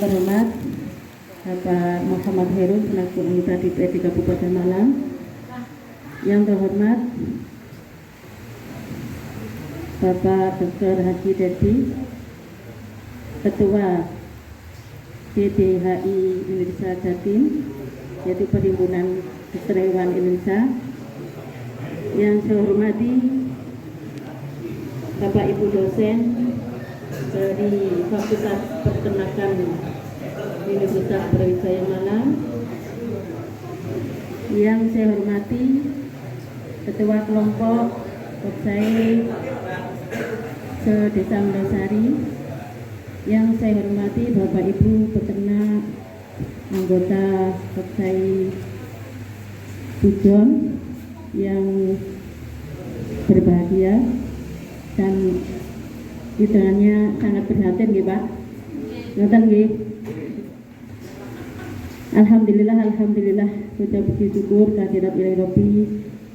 terhormat Bapak Muhammad Herun selaku anggota DPRD Kabupaten Malang. Yang terhormat Bapak Dr. Haji Dedi, Ketua DDHI Indonesia Jatim, yaitu Perhimpunan Dokter Hewan Indonesia. Yang saya hormati Bapak Ibu dosen dari Fakultas Peternakan Universitas Brawijaya Malang. Yang saya hormati Ketua Kelompok Kopsai se-Desa Mendasari. Yang saya hormati Bapak Ibu peternak, anggota Kopsai Pujon yang berbahagia dan hitungannya sangat prihatin nggih Pak. Ngoten nggih. Alhamdulillah ucap puji syukur kehadirat Ilahi Rabbi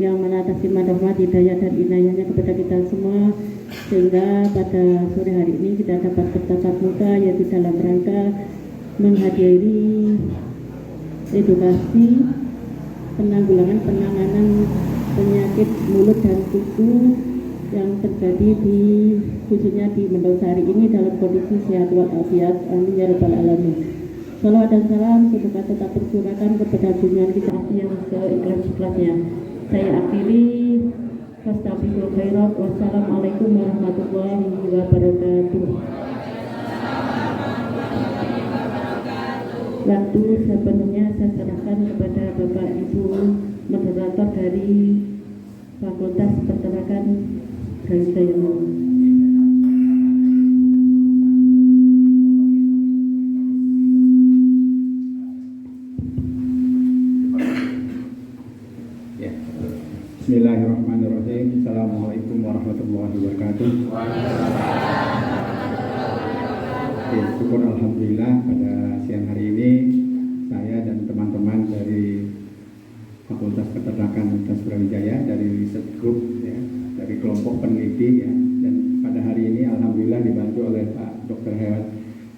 yang mana atas firman rahmat, hidayah dan inayahnya kepada kita semua, sehingga pada sore hari ini kita dapat bertatap muka yaitu dalam rangka menghadiri edukasi penanganan penyakit mulut dan kuku yang terjadi di khususnya di Mendosari ini dalam kondisi sehat walafiat. Amin ya rabbal alamin. Salawat dan salam semoga tetap tercurahkan kepada junjungan kita yang seikhlas-ikhlasnya. Saya akhiri. Fastaghfirul khairat. Wassalamualaikum warahmatullahi wabarakatuh. Waktu sepenuhnya saya serahkan kepada Bapak Ibu moderator dari Fakultas Peternakan Brawijaya Malang. Bismillahirrahmanirrahim. Assalamualaikum warahmatullahi wabarakatuh. Syukur alhamdulillah pada siang hari ini saya dan teman-teman dari Fakultas Peternakan Universitas Brawijaya dari Research Group ya, dari kelompok peneliti ya, dan pada hari ini alhamdulillah dibantu oleh Pak Dr. Hewan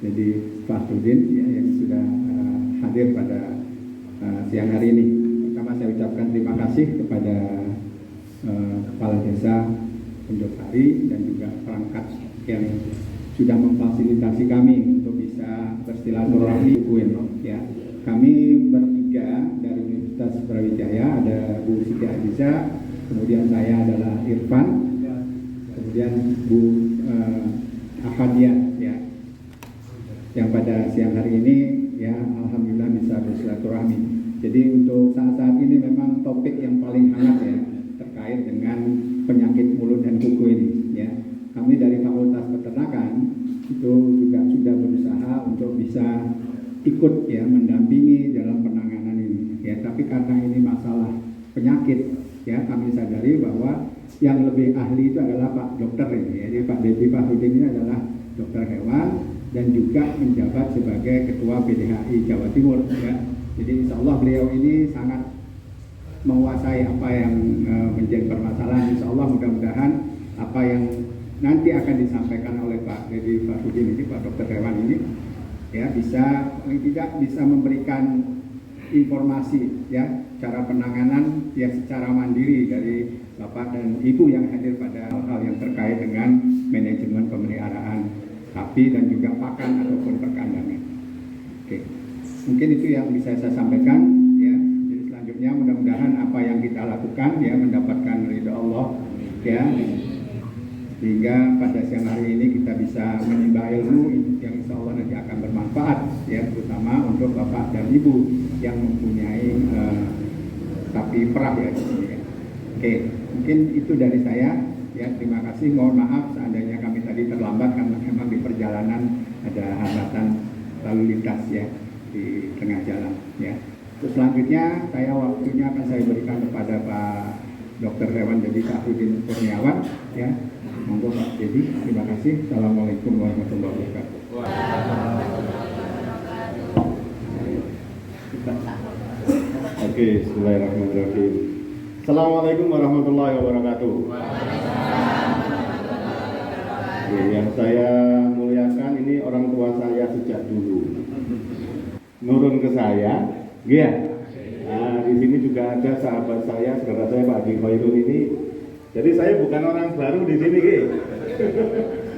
jadi Fahrudin ya, yang sudah hadir pada siang hari ini. Pertama saya ucapkan terima kasih kepada Kepala Desa Mendosari dan juga perangkat yang sudah memfasilitasi kami untuk bisa bersilaturahmi ya. Kami bertiga dari Universitas Brawijaya, ada Bu Siti Aziza, kemudian saya adalah Irfan, kemudian Bu Ahadiah ya, yang pada siang hari ini ya alhamdulillah bisa bersilaturahmi. Jadi untuk saat-saat ini memang topik yang paling hangat ya terkait dengan penyakit mulut dan kuku ini ya. Kami dari Fakultas Peternakan itu juga sudah berusaha untuk bisa ikut ya mendampingi dalam penanganan ini ya. Tapi karena ini masalah penyakit ya, kami sadari bahwa yang lebih ahli itu adalah Pak Dokter ini ya. Jadi Pak Dedi Fahrudin ini adalah dokter hewan dan juga menjabat sebagai Ketua PDHI Jawa Timur ya. Jadi insya Allah beliau ini sangat menguasai apa yang menjadi permasalahan. Insya Allah mudah-mudahan apa yang nanti akan disampaikan oleh Pak Dedi Fahrudin ini, Pak Dokter Hewan ini ya bisa paling tidak bisa memberikan informasi ya cara penanganan ya secara mandiri dari Bapak dan Ibu yang hadir pada hal-hal yang terkait dengan manajemen pemeliharaan sapi dan juga pakan ataupun perkandangan. Oke. Mungkin itu yang bisa saya sampaikan ya. Jadi selanjutnya mudah-mudahan apa yang kita lakukan ya mendapatkan ridha Allah ya. Sehingga pada siang hari ini kita bisa menimba ilmu yang insya Allah nanti akan bermanfaat ya, terutama untuk Bapak dan Ibu yang mempunyai sapi perah ya di sini ya. Oke, mungkin itu dari saya ya. Terima kasih. Mohon maaf seandainya kami tadi terlambat karena memang di perjalanan ada hambatan lalu lintas ya di tengah jalan ya. Terus selanjutnya waktunya akan saya berikan kepada Pak Dr. Hewan Dedi Fahrudin Kurniawan ya. Monggo Pak Dedi, terima kasih. Assalamualaikum warahmatullahi wabarakatuh. Oke, bismillahirrahmanirrahim. Assalamualaikum warahmatullahi wabarakatuh. Yang saya muliakan ini orang tua saya sejak dulu. nurun ke saya, iya. Nah, di sini juga ada sahabat saya, saudara saya Pak Haji Khairul ini. Jadi saya bukan orang baru di sini, Ki.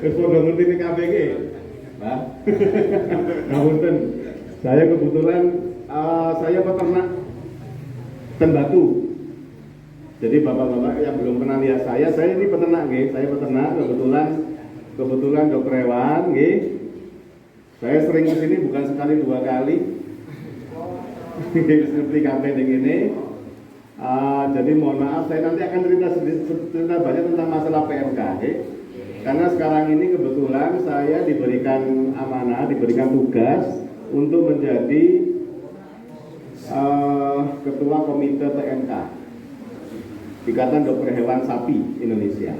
Wis padha ngerti ning KPG. Nah. Ngapunten. Saya kebetulan saya peternak tembatu. Jadi bapak-bapak yang belum pernah lihat saya ini peternak, nggih. Saya peternak kebetulan dokter hewan, nggih. Saya sering ke sini bukan sekali dua kali. Seperti kafe ini. Jadi mohon maaf, saya nanti akan cerita banyak tentang masalah PMK, nggih. Karena sekarang ini kebetulan saya diberikan amanah, diberikan tugas untuk menjadi ketua komite PMK Ikatan Dokter Hewan Sapi Indonesia.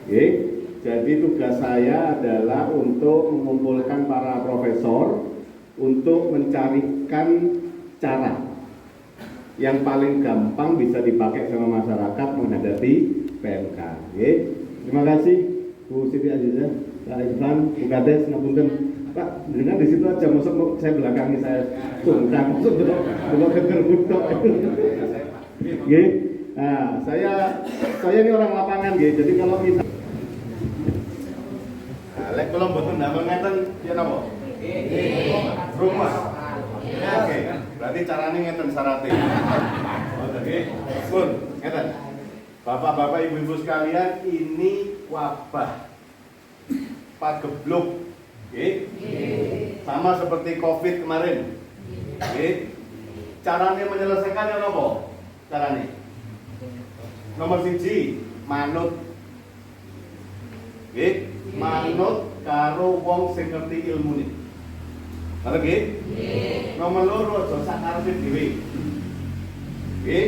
Oke. Jadi tugas saya adalah untuk mengumpulkan para profesor untuk mencarikan cara yang paling gampang bisa dipakai sama masyarakat menghadapi PMK. Oke. Terima kasih Bu Siti Azizah, Pak Irfan, Bu Kades, ngapunten. Pak, dengan di situ aja, masuk saya belakangi saya sungkan, masuk dulu keker butok. Oke. Nah, saya ini orang lapangan, gitu. Jadi kalau misal lek kalau betul ndamel ngeten ya napa? Rumah. Ya, oke. Berarti caranya ngeten syaratnya. Oke. Pun, ngeten. Bapak-bapak, ibu-ibu sekalian, ini wabah pagebluk. Oke. Sama seperti Covid kemarin. Oke. Caranya menyelesaikannya apa? Caranya nomor 1, manut. Oke. Manut karo wong sing ngerti ilmune. Kalau nggih? Nomor 2 aja sak karepe dhewe. Nggih?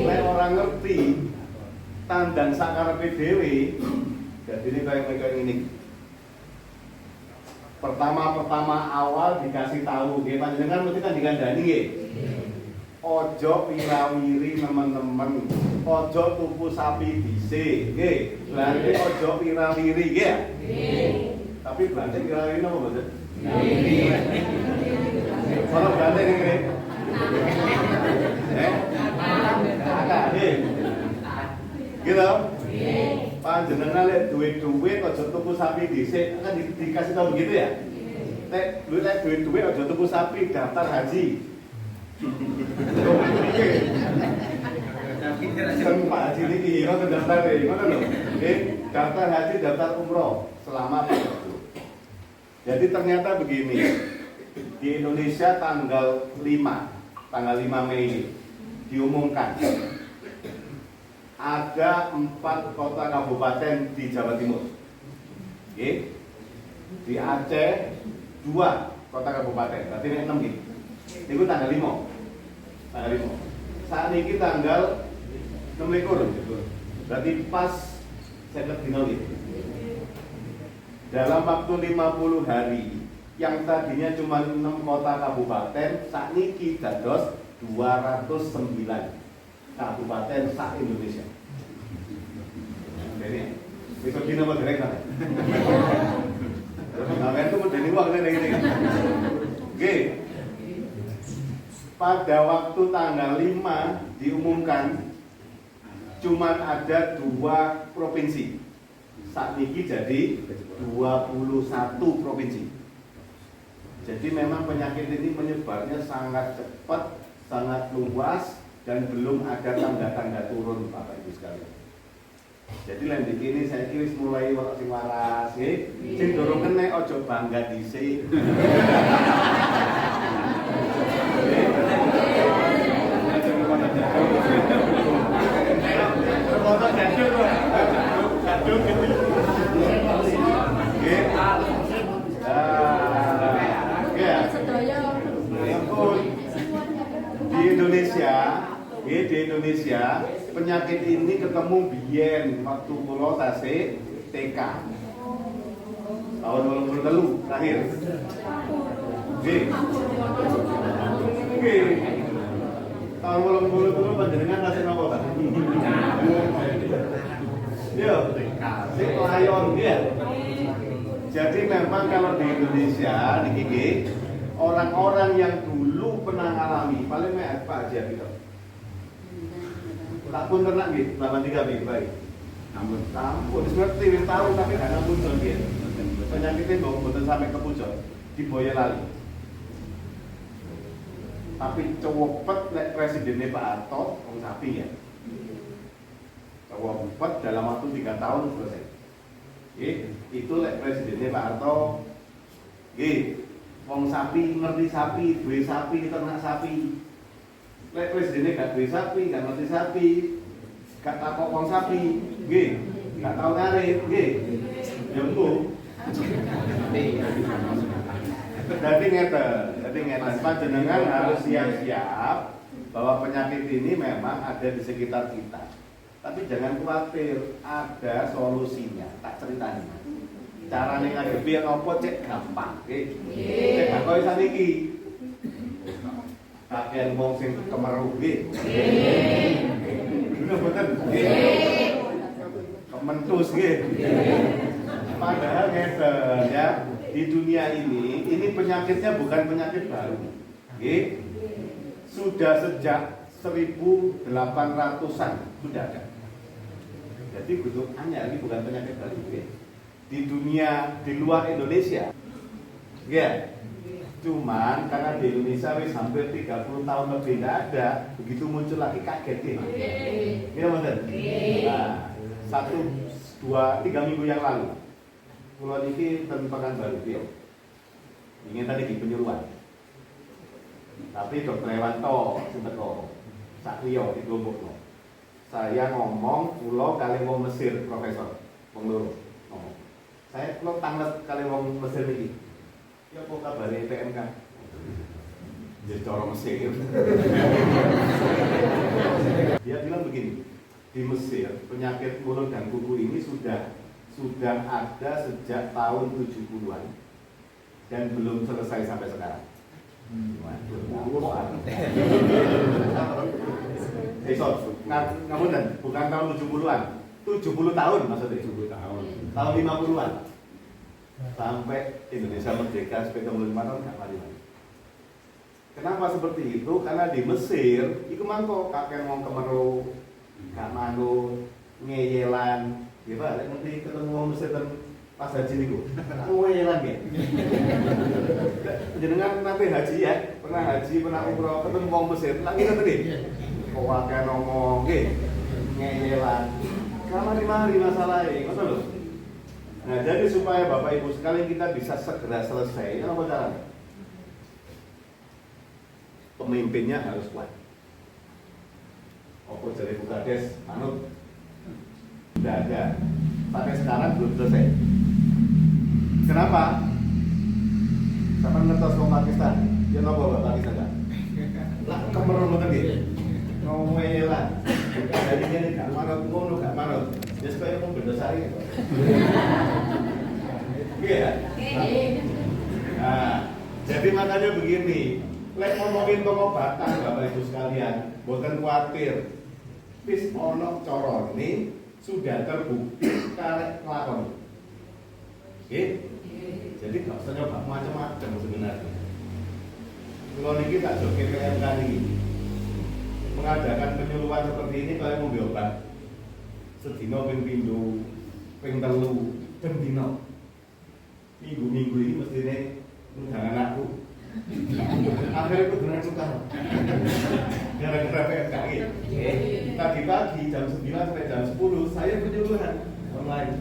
Lek ora ngerti tandan sak karepe dhewe, dadine kaya ngene. Pertama awal dikasih tahu, nggih panjenengan mesti kan dikandani nggih. Ojo wirawiri teman-teman, ojo tuku sapi dhisik, nggih. Berarti ojo wirawiri nggih ya? Nggih. Tapi berarti wirawiri napa mboten? Nggih. Kalau berarti ngene. Nggih. Gitu? Nggih. Panjenengan lek duit ojo tuku sapi dhisik, kan dikasih tahu begitu ya? Lek duit ojo tuku sapi, daftar haji. Pak Haji niki ngoten daftare, ngoten lho. Nggih, daftar haji, daftar umroh selama 4 waktu. Jadi ternyata begini. Di Indonesia tanggal 5 Mei diumumkan ada 4 kota kabupaten di Jawa Timur. Oke. Di Aceh 2 kota kabupaten, berarti ini 6 gitu. Itu tanggal 5. Saat ini tanggal 26. Berarti pas seket dino gitu. Dalam waktu 50 hari yang tadinya cuma 6 kota kabupaten, saat ini dados 209 kabupaten sak Indonesia. Jadi, besok dino apa dereng kan? Nah, itu medeni wong ngene. Oke. Pada waktu tanggal 5 diumumkan cuma ada 2 provinsi. Saat ini jadi 21 provinsi. Jadi memang penyakit ini menyebarnya sangat cepat, sangat luas, dan belum ada tanda-tanda turun, Bapak Ibu sekalian. Jadi lain ini saya kira mulai sing waras, sing dorong kene ojo bangga dhisik. Di Indonesia penyakit ini ketemu biyen waktu kula tasih TK tahun 2003 terakhir. Tahun 2003 panjenengan tasih napa, Pak? Yo, sik layon ya. Jadi memang kalau di Indonesia niki orang-orang yang dulu pernah ngalami paling Pak Haji gitu. Tak pun ternak gitu, 83 gitu baik. Namun tampun, ngerti wis tahu tapi gak nampun gitu. Penyakitnya mboten sampai ke pucuk di Boyolali. Tapi cewepet lek presidennya Pak Harto, wong sapi ya. Cewepet dalam waktu 3 tahun selesai. Itu lek presidennya Pak Harto. Wong sapi ngerti sapi, duwe sapi, ternak sapi. Lek presidennya gak duwe sapi, gak ngerti sapi, gak takok wong sapi, gak tau ngarit, ya engko. Jadi ngeten, panjenengan harus siap-siap bahwa penyakit ini memang ada di sekitar kita. Tapi jangan khawatir, ada solusinya. Tak ceritain. Carane ngadepi apa cek gampang, cek gak koyo saniki. Kakek wong sing kemeru nggih. Bener boten? Nggih. Kementus nggih. Padahal ngeten ya, di dunia ini penyakitnya bukan penyakit baru. Nggih. Sudah sejak 1800-an sudah ada. Jadi butuh anyar, ini bukan penyakit baru nggih. Di dunia di luar Indonesia. Nggih. Cuman karena di Indonesia wis hampir 30 tahun lebih tidak ada, begitu muncul lagi kaget ya. Iya betul. Nah, 1, 2, 3 minggu yang lalu, pulau ini tentang baru dia. Ingin tadi di penyuluhan. Tapi Dokter Ewanto sempat Sakrio di Lombok. Saya ngomong pulau kali mau Mesir, Profesor Pengeluru ngomong. Saya pulau tanglet kali mau Mesir ini. Ya kok kabarnya PMK? Jadi orang Mesir. Dia bilang begini, di Mesir penyakit mulut dan kuku ini sudah ada sejak tahun 70-an dan belum selesai sampai sekarang. Ngapunten, bukan tahun 70-an, 70 tahun maksudnya. 70 tahun. Tahun 50-an. Sampai Indonesia merdeka sampai tahun 5 tahun gak mari-mari. Kenapa seperti itu? Karena di Mesir itu mangko kakek wong kemeru, gak manut, ngeyelan, gitu. Nanti ketemu wong Mesir dan pas haji niku, ngeyelan ya. Jenengan nanti haji ya, pernah haji, pernah umroh, ketemu wong Mesir, lagi nanti nih. Kok kakek ngomong, ngeyelan, gak mari-mari masalahnya, ngono lho. Nah, jadi supaya Bapak Ibu sekalian kita bisa segera selesai, apa caranya? Pemimpinnya harus kuat. Opo jadi Bukades, manut. Tidak ada. Sampai sekarang belum selesai. Kenapa? Sama ngetos wong Pakistan. Ya nopo Bapak Pakistan kan? Lah kemeru ngoten nggih. Ngomelan. Jadi ini gak manut ngono, gak manut. Ya supaya mau berdasari. Iya. Nah, jadi makanya begini, lek ngomongin pengobatan Bapak Ibu sekalian, boten kuatir. Wis ono corone sudah terbukti karek lakon. Oke? Jadi gak usah nyoba macam-macam sebenarnya. Kalau niki tak joke PMK niki mengadakan penyuluhan seperti ini kalau mau obat sedino ping pindho, ping telu, ben dino. Minggu-minggu ini mestine undangan aku. Akhirnya aku dengan suka. Gara-gara PMK ini. Tadi pagi jam 9 sampai jam 10 saya penyuluhan online.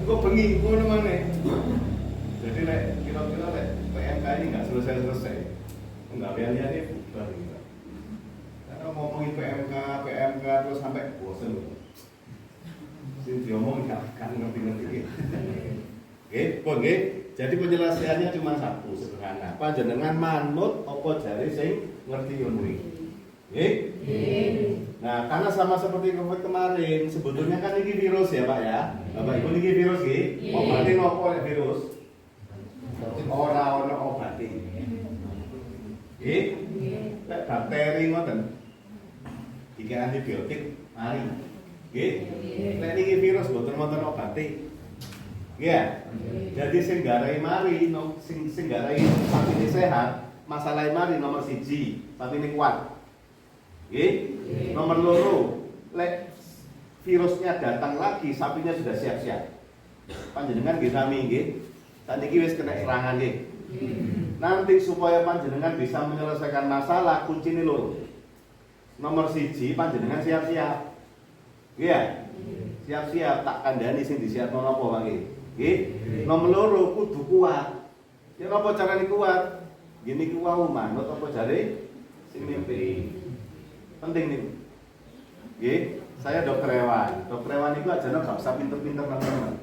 Kok bengi ngono maneh. Jadi kira-kira PMK ini nggak selesai-selesai. Enggak lihat-lihatnya bubar gitu. Karena ngomongin PMK terus sampai bosen. Sing diomong kan ngerti-ngerti gitu. Oke, pun nggih. Jadi penjelasannya cuma satu sederhana. Panjenengan manut apa jare sing ngerti ilmu iki. Nggih? Nah, karena sama seperti COVID kemarin, sebetulnya kan ini virus ya, Pak ya. Bapak Ibu ini virus nggih. Obatin apa virus? Ora ono obate. Nggih? Lek bakteri ngoten. Iki antibiotik mari. Nggih. Lek niki virus boten wonten obate. Iya. Jadi sing garai mari, sing garai sapi ini sehat, masalah mari nomor 1, sapi ini kuat. Nggih. Nomor 2, lek virusnya datang lagi, sapinya sudah siap-siap. Panjenengan nggih sami nggih. Saniki wis kena serangan nggih. Nanti supaya panjenengan bisa menyelesaikan masalah, kunci ini 2. Nomor 1, panjenengan siap-siap. Iya. Siap-siap tak kandhani sing disiapno napa wae. Nggih. Nomor 2 kudu kuat. Ya napa carane kuat? Gini ku wau manut apa jare sing mimpi. Penting niku. Nggih, saya dokter hewan. Dokter hewan iku ajane gak usah pinter-pinter teman-teman.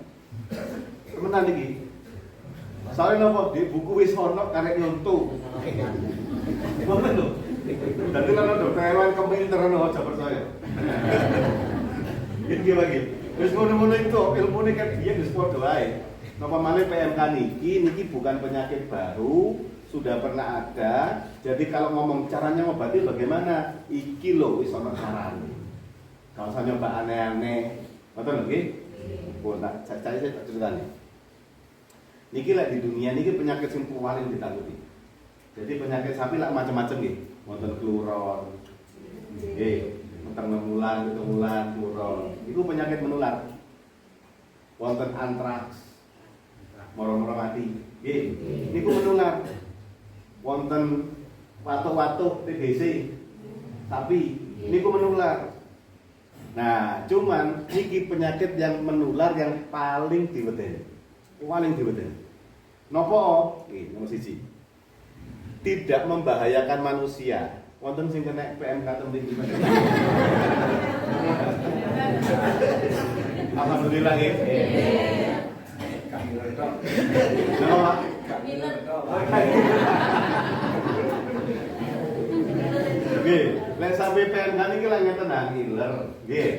Temenan iki. Soalnya napa di buku wis ono karek nyonto. Ngoten lho. Dadi lan dokter hewan kepinteran aja percaya. Iki lagi. Wis ngono-ngono itu ilmune kan biyen wis padha wae. Napa malih PMK niki bukan penyakit baru, sudah pernah ada. Jadi kalau ngomong caranya ngobati bagaimana? Iki lho wis ana carane. Kalau usah nyoba aneh-aneh. Ngoten lho nggih. Pun tak saya tak ceritani. Niki lek di dunia niki penyakit sing paling ditakuti. Jadi penyakit sapi lah macam-macam nggih. Wonten kluron. Nggih. Memulan, kluron. Itu penyakit menular. Wonten antraks. Moro-moro mati. Nggih. Niku menular. Wonten watuk-watuk TBC. Sapi. Niku menular. Nah, cuman niki penyakit yang menular yang paling diwedeni. Paling diwedeni. Napa? Nggih, nomor 1. Tidak membahayakan manusia. Wonten sing kena PMK tembe gimana? Alhamdulillah nggih. Napa? Nggih, lek sampe PMK niki lek ngeten nang ngiler, nggih.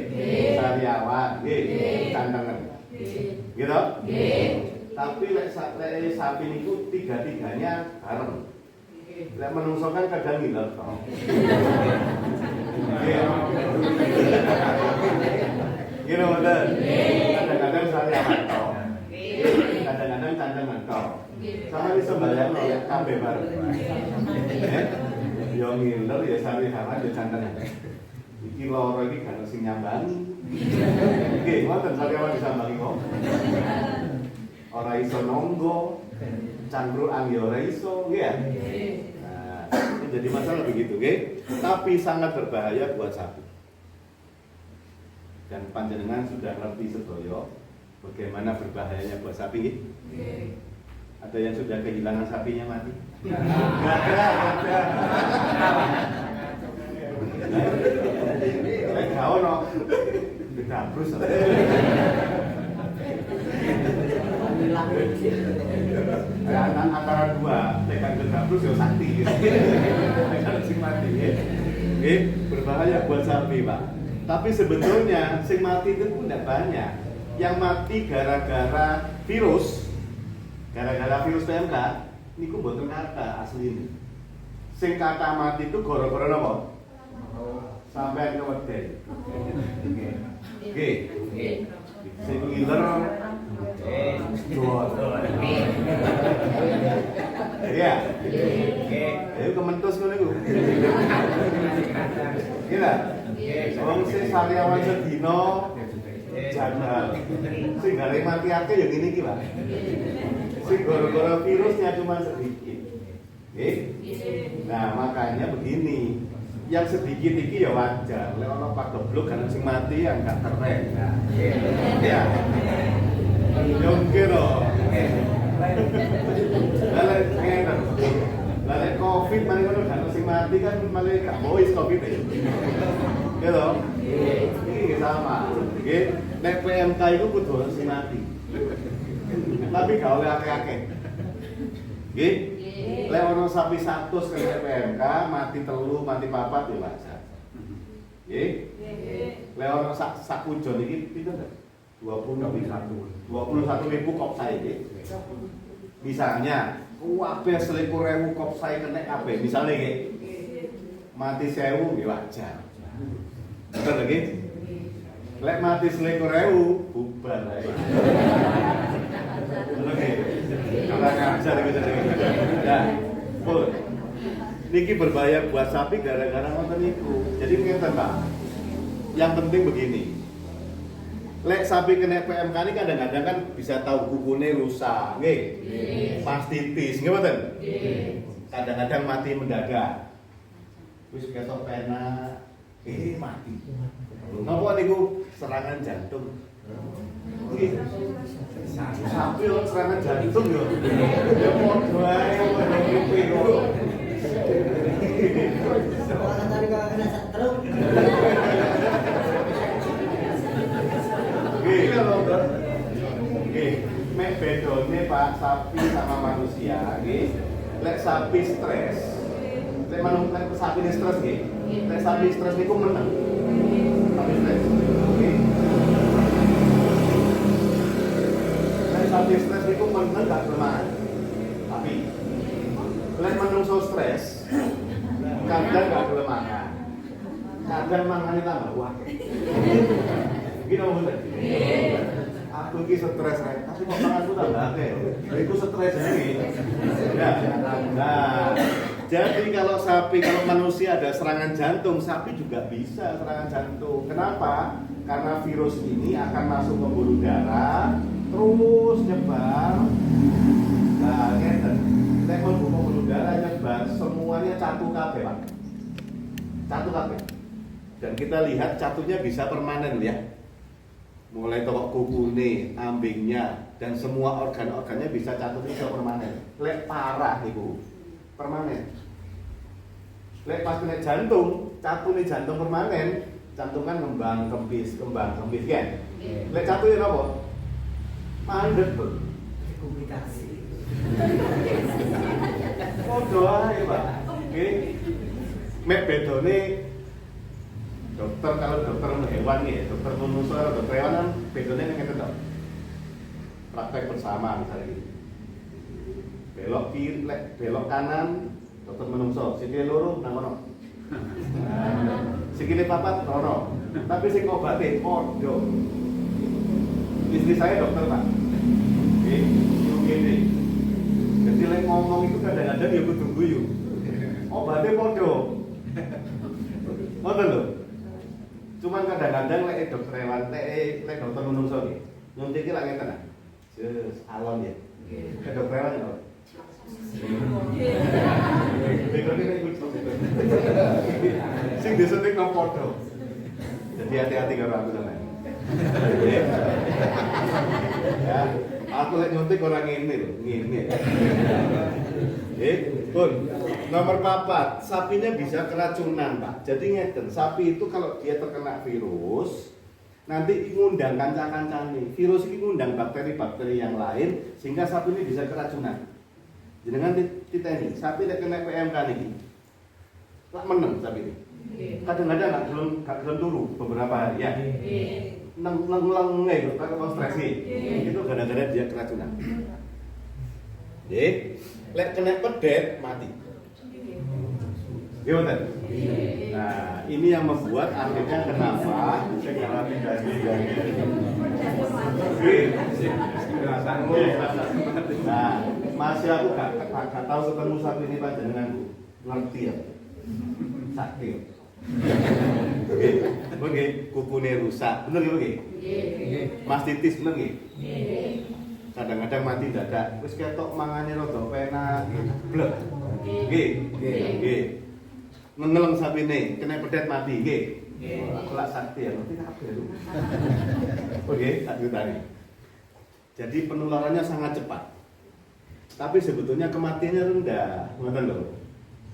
Sariawan, nggih. Cantengen. Gitu? Nggih. Tapi lek sapi niku tiga-tiganya bareng. Lek menungso kan kadang ngiler to. Nggih. Gitu betul. Kadang-kadang sariawan to. Kadang-kadang cantengen to. Sama iso bayangno ya kabeh bareng. Yo ngiler ya sariawan ya cantengen. Iki loro iki gak sing nyambangi. Nggih, ngoten sariawan disambangi kok. Ora iso nonggo, cangkruan ya ora iso, nggih ya. Nah, jadi masalah begitu, nggih. Tapi sangat berbahaya buat sapi. Dan panjenengan sudah ngerti sedoyo bagaimana berbahayanya buat sapi, nggih. Ada yang sudah kehilangan sapinya mati? Enggak ada. Enggak ono. Didabrus. Antara dua, tekan kedabrus ya sakti. Tekan sing mati, nggih. Berbahaya buat sapi, Pak. Tapi sebetulnya sing mati itu pun tidak banyak. Yang mati gara-gara virus PMK, niku mboten kata asline. Sing kata mati itu gara-gara napa? Sampai keweden. Nggih. Sing ngiler iya. Ayo kementus ngono iku. Gila. Wong sing sariawan sedina jagal. Sing gare mati akeh ya ngene iki, Pak. Sing gara-gara virusnya cuma sedikit. Nggih. Nah, makanya begini. Yang sedikit iki ya wajar. Lek ana pak goblok kan sing mati yang gak keren. Nah, iya. Yo kira. Lalu ngeten. Lalu Covid mari ngono kan sing mati kan malah gak bois Covid e. Gitu. Iki sama. Nggih, nek PMK iku kudu ono sing mati. Tapi gak oleh akeh-akeh. Nggih. Lek ono sapi 100 kena PMK, mati 3, mati 4 ya wajar. Nggih. Lek ono sak kujon iki pinten? 21.000 kop saya nggih. Misalnya, kabeh 21.000 kop saya kena kabeh, misale nggih. Mati 1.000 ya wajar. Betul nggih? Lek mati 21.000 bubar ae. Oke. Kurang ajar gitu. Nah, pun. Niki berbahaya buat sapi gara-gara ngoten niku. Jadi ngeten, Pak. Yang penting begini. Lek sapi kena PMK ini kadang-kadang kan bisa tahu kukune rusak, nggih. Mastitis, nggih mboten? Kadang-kadang mati mendadak. Wis ketok pena, mati. Napa niku serangan jantung? Nggih. Sapi yo serangan jantung yo. Ya padha ae ngono. Orang tadi kalau kena stroke. Oke, mek bedone Pak sapi sama manusia, nggih. Lek sapi stres, lek sapi ini stres nggih. Lek sapi stres niku menang. Sapi stres. Oke. Lek sapi stres niku menang gak kelemahan. Tapi lek menungso stres, kadang gak kelemahan. Kadang mangane tambah akeh. Gini bener. Aku ini stres kan, tapi kok tanganku tambah akeh. Iku stres ini. Ya. Nah, jadi kalau manusia ada serangan jantung, sapi juga bisa serangan jantung. Kenapa? Karena virus ini akan masuk ke pembuluh darah, terus nyebar. Nah, ngeten. Nek mlebu pembuluh darah nyebar, semuanya catu kabeh, Pak. Catu kabeh. Dan kita lihat catunya bisa permanen ya. Mulai tokok kukune, ambingnya, dan semua organ-organnya bisa catutnya bisa permanen. Lek parah itu permanen. Lek pas kena jantung, catune jantung permanen, jantung kan kembang kempis kan. Lek catune apa? Mandek tuh. Komunikasi. Podo ae, Pak. Nggih. Mek bedone dokter, kalau dokter hewan nih, dokter manusia, dokter hewan kan bedanya yang ngeten tok. Praktek bersama misalnya gitu. Belok kiri, belok kanan, dokter menungso, sikile loro nang kono. Sikile papat rono. Tapi sing ngobate padha. Istri saya dokter, Pak. Nggih, gini. Jadi lek ngomong itu kadang-kadang ya kudu guyu. Obate padha. Ngoten lho. Cuman kadang-kadang lek dokter hewan lek dokter menungso nggih. Nyuntik iki lak ngeten ah. Jus alon ya. Ke dokter hewan ya. Sing disuntik nang padha. Jadi hati-hati karo aku sampean. Ya, aku lek nyuntik ora ngene lho, ngene. Pun nomor 4, sapinya bisa keracunan, Pak. Jadi ngeten, sapi itu kalau dia terkena virus, nanti ngundang kanca-kancane. Virus ini ngundang bakteri-bakteri yang lain sehingga sapi ini bisa keracunan. Jenengan titeni, sapi nek kena PMK niki. Lak meneng sapi ini. Kadang-kadang gak gelem turu beberapa hari ya. Neng itu kalau stres itu kadang-kadang dia keracunan. Nggih. Lek kena pedet mati. Gimana? Nah, ini yang membuat akhirnya kenapa segala tidak. Nah, masih aku gak tahu ketemu sapi ini panjenenganku. Ngerti ya? Sakti. Oke, kukune rusak. Bener nggih, nggih? Mastitis bener nggih? Kadang-kadang mati dadak. Wis ketok mangane rada penak, blek. Nggih. Nggih. Mengeleng sapine, kena pedet mati, nggih. Aku lak sakti ya, ngerti kabeh lho. Oke, tak ditani. Jadi penularannya sangat cepat. Tapi sebetulnya kematiannya rendah, ngoten lho.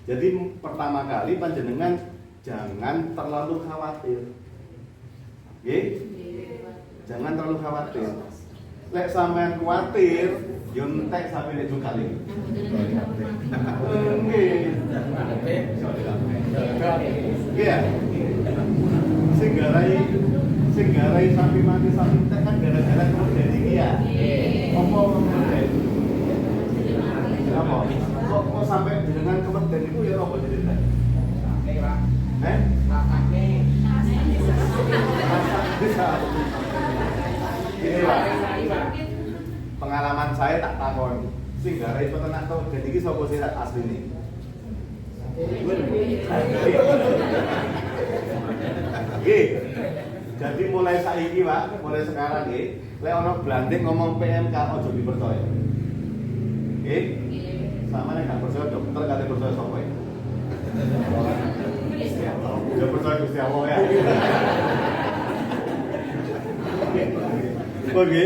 Jadi pertama kali panjenengan jangan terlalu khawatir. Nggih? Jangan terlalu khawatir. Lek sampean kuatir, yo entek sampe nek kali. Nggih. Iya. Sing garai sapi mati sapi entek kan gara-gara kemudian iki ya. Apa kemudian? Apa? Kok sampai dengan kemudian itu ya apa jadi entek? Bisa. Ini Pak. pengalaman saya tak takoni. Sing garai peternak tau dan iki sapa sih asline? Nggih. Jadi mulai saiki, Pak, mulai sekarang nggih, lek ana blanding ngomong PMK aja dipercaya. Nggih. Sama nek gak percaya dokter kate percaya sapa ya? Ya percaya Gusti Allah ya. Oke.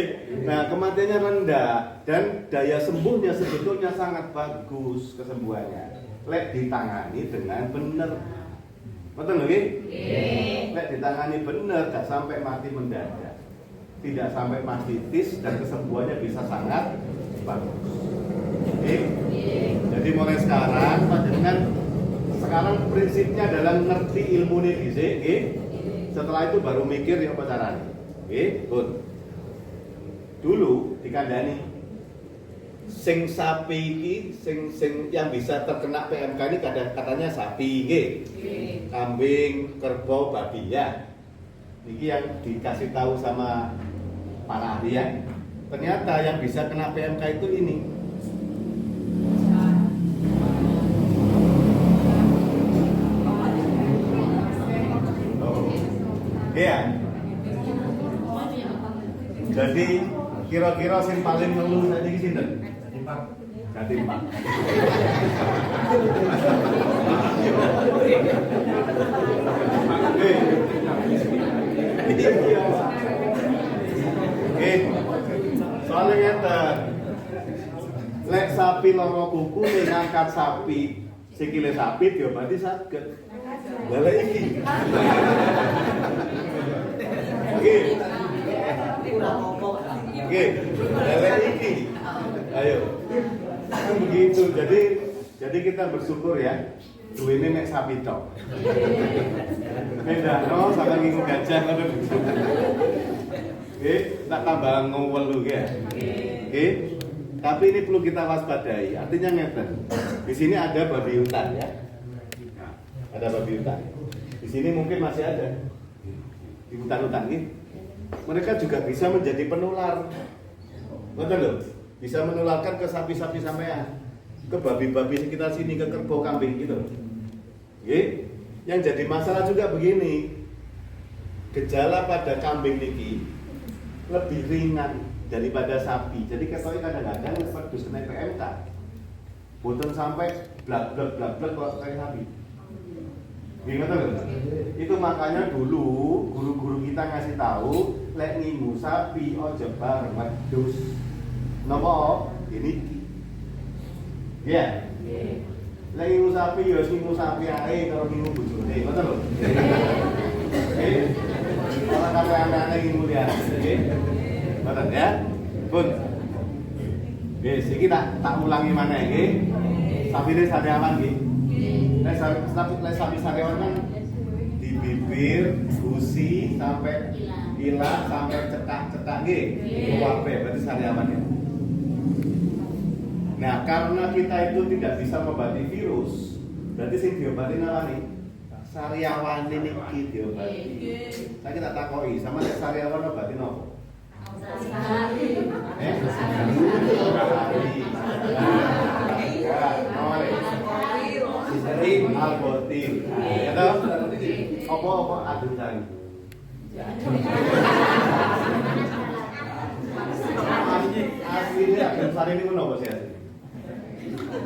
Nah, kematiannya rendah dan daya sembuhnya sebetulnya sangat bagus kesembuhannya. Lek ditangani dengan benar. Betul nggih? Lek ditangani benar, gak sampai mati mendadak. Tidak sampai mastitis dan kesembuhannya bisa sangat bagus. Oke? Jadi mulai sekarang panjenengan sekarang prinsipnya adalah ngerti ilmu ini dhisik, nggih. Setelah itu baru mikir ya apa caranya. Nggih, pun. Dulu dikandani sing sapi iki sing yang bisa terkena PMK ini katanya sapi nggih. Kambing, kerbau, babi ya. Ini yang dikasih tahu sama para ahli ya. Ternyata yang bisa kena PMK itu ini. Iya. Jadi kira-kira sing paling ngeluh saat ini sinten? Jatimpak. Soalnya ngeten. Lek sapi loro kuku ning ngangkat sapi, sikile sapi diobati saged. Lha iki. Nggih. Nggih. Lha iki. Ayo. Kan begitu. Jadi kita bersyukur ya. Duwene nek sapi tok. Bendano sampe ngingu gajah ngono. Nggih, tak tambah ngowel ya. Nggih. Tapi ini perlu kita waspadai. Artinya ngeten. Di sini ada babi hutan ya. Ada babi hutan. Di sini mungkin masih ada. Di hutan-hutan nih. Mereka juga bisa menjadi penular. Betul loh? Bisa menularkan ke sapi-sapi sampean, ke babi-babi sekitar sini, ke kerbau, kambing gitu. Oke? Yang jadi masalah juga begini. Gejala pada kambing niki lebih ringan daripada sapi. Jadi ketoknya kadang-kadang pedus kena PMK. Boten sampai blak-blak kalau kayak sapi. Gimana tuh? Itu makanya dulu guru-guru kita ngasih tahu lek ngingu sapi ojo bareng wedhus. Napa? Ini. Ya. Lek ngingu sapi ya ngingu sapi ae karo ngingu bojone. Betul lho. Oke. Ora kabeh anak-anak ngingu liyan. Oke. Betul ya? Pun. Wis iki tak ulangi maneh nggih. Sapine sariawan nggih. Sapi sariawan kan di bibir, gusi sampai ilang sampai cetak-cetak nggih. Kabeh berarti sariawan ya. Nah, karena kita itu tidak bisa mengobati virus, berarti sing diobati apa nih? Sariawan ini diobati. Saya tak takoki, sama sariawan obati nopo? Albotil. Ya toh? Apa adun sari? Aslinya adun sari ini menapa sih asli?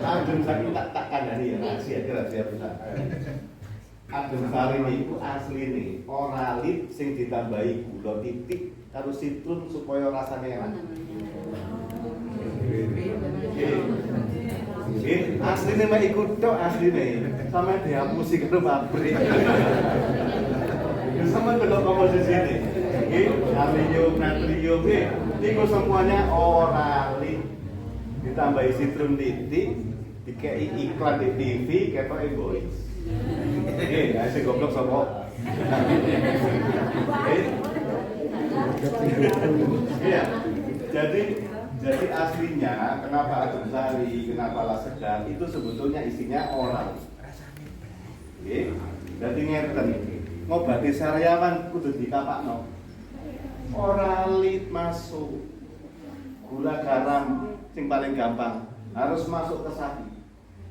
Adun sari tak kandani ya, rahasia besar. Adun sari ini asli nih, oralit sing ditambahi gula titik karo sitrun supaya rasanya enak. Asli nih mah ikut tok asli nih, sama dihapusi ke pabrik. Sama belok komposisi ini, aluminium, natrium, itu semuanya oralit ditambahi sitrun titik, dikei iklan di TV, ketok egois. Saya goblok sama. Iya, jadi aslinya kenapa adun sari, kenapa lasedan itu sebetulnya isinya oral. Jadi ngeten ngobati sariawan kudu dikapakno. Oralit masuk. gula garam sing paling gampang harus masuk ke sapi.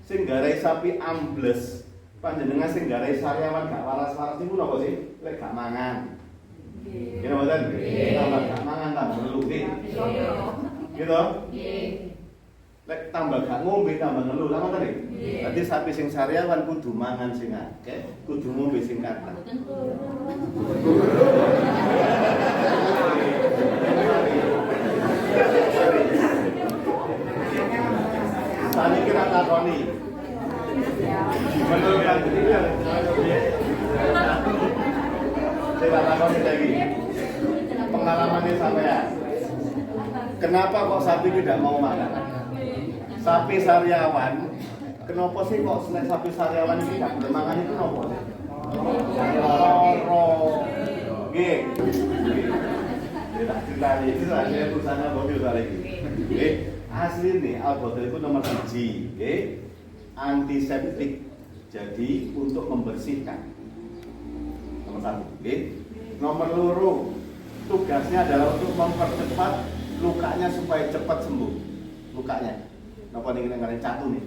Sing garai sapi ambles, panjenengan sing garai sariawan gak waras-waras niku napa sih? Lek gak mangan. Kira mboten? Tambah gak mangan tambah ngeluh. Gitu? Lek tambah gak ngombe tambah ngeluh, lha ngoten iki. Dadi sapi sing sariawan kudu mangan sing akeh, kudu ngombe sing kathah. Tadi kira takoni. Menurut Kang Diri, saya takoni lagi. Pengalamannya sampean. Kenapa kok sapi tidak mau makan? Sapi sariawan, kenapa sih kok selain sapi sariawan ini tidak boleh makan itu kenapa? Loro. Nggih. Tidak cerita itu saya perusahaan mobil lagi. Nggih. Asli nih, alkohol itu nomor 1, antiseptik, jadi untuk membersihkan. Nomor 1, nomor 2, tugasnya adalah untuk mempercepat lukanya supaya cepat sembuh. Lukanya, napa nih ngene catu nih.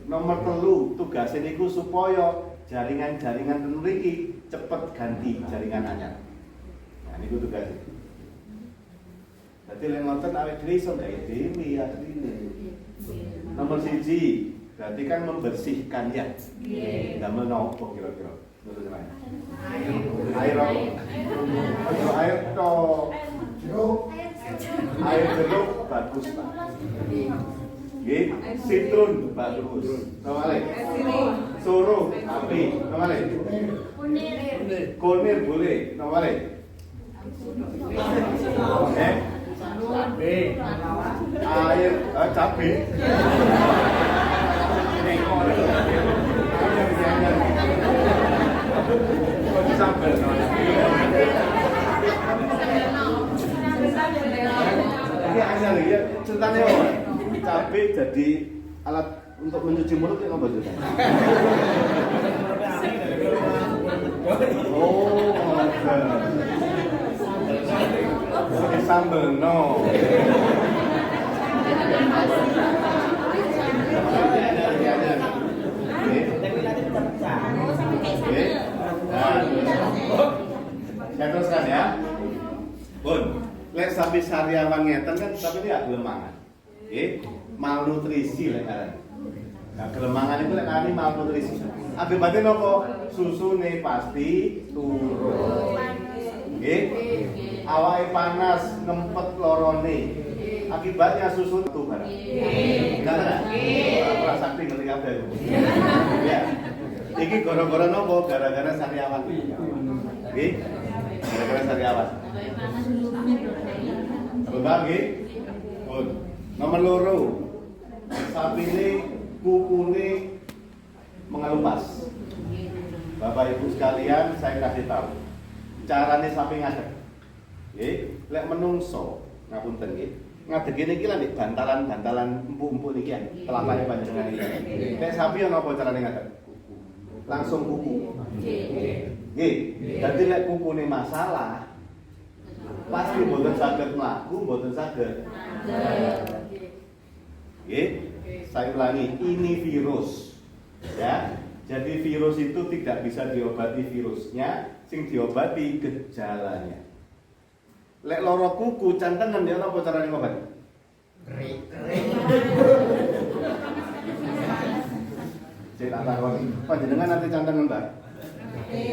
Nomor 3, tugasnya itu supaya jaringan-jaringan mriki cepat ganti jaringan anyar. Nah, niku tugasnya. Jadi lek ngoten awake dhewe iso gawe dhewe asline. Nomor 1, berarti kan membersihkan ya. Damel nopo kira-kira? Menurut saya. Air apa? Air to. Air jeruk bagus, Pak. Nggih, sitrun bagus. Nomale. Suruh api, nomale. Kunir boleh, nomale. Air cabai. Sambal. Ini hanya ya ceritanya cabai jadi alat untuk mencuci mulut ya apa ceritanya? Oh, pakai sambal no. Saya teruskan ya. Bun, lek sapi sariawan ngeten kan tapi dia gelem mangan. Malnutrisi lek aran. Nah, gelemangan itu lek arani malnutrisi. Akibatnya nopo? Susune pasti turun. Nggih. Awake panas, ngempet lorone. Akibatnya susu tuh barang. Enggak. Ora sakti ngerti kabeh. Ya. Iki gara-gara nopo? Gara-gara sariawan. Nggih. Gara-gara sariawan. Benar nggih? Pun. Nomor 2. Sapi ini kukune mengelupas. Bapak Ibu sekalian, saya kasih tahu. Carane sapi ngadeg. Nggih, lek menungso ngapunten nggih. Ngadeg niki lha nek bantalan-bantalan empuk-empuk niki ya, telapak panjenengan iki. Nek sapi ana apa carane ngadeg? Langsung kuku. Nggih. Dadi lek kukune masalah pasti mboten saged mlaku, mboten saged. Nggih. Saya ulangi, ini virus. Ya. Jadi virus itu tidak bisa diobati virusnya, sing diobati gejalanya. Lek loro kuku cantengan ya apa carane ngobati? Kering. Cek tak takoni. Panjenengan nanti cantengan, Mbak.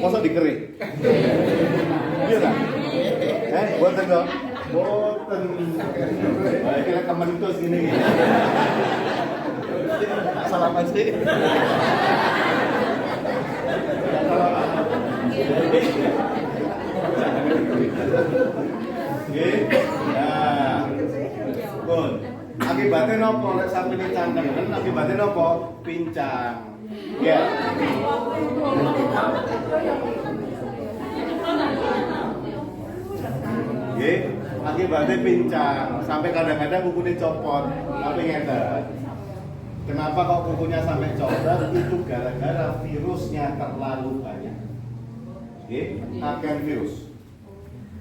Mosok dikerik. Iya ta? Boten to. Boten. Baik lek temen itu sini. Salah apa sih? Nggih. Nah. Pun. Akibatnya nopo lek sampine cantengan, akibatnya nopo? Pincang. Ya. Nggih, akibatnya pincang, sampai kadang-kadang kukunya copot. Tapi ngeten. Kenapa kok kukunya sampai copot? Itu gara-gara virusnya terlalu banyak. Akeh virus.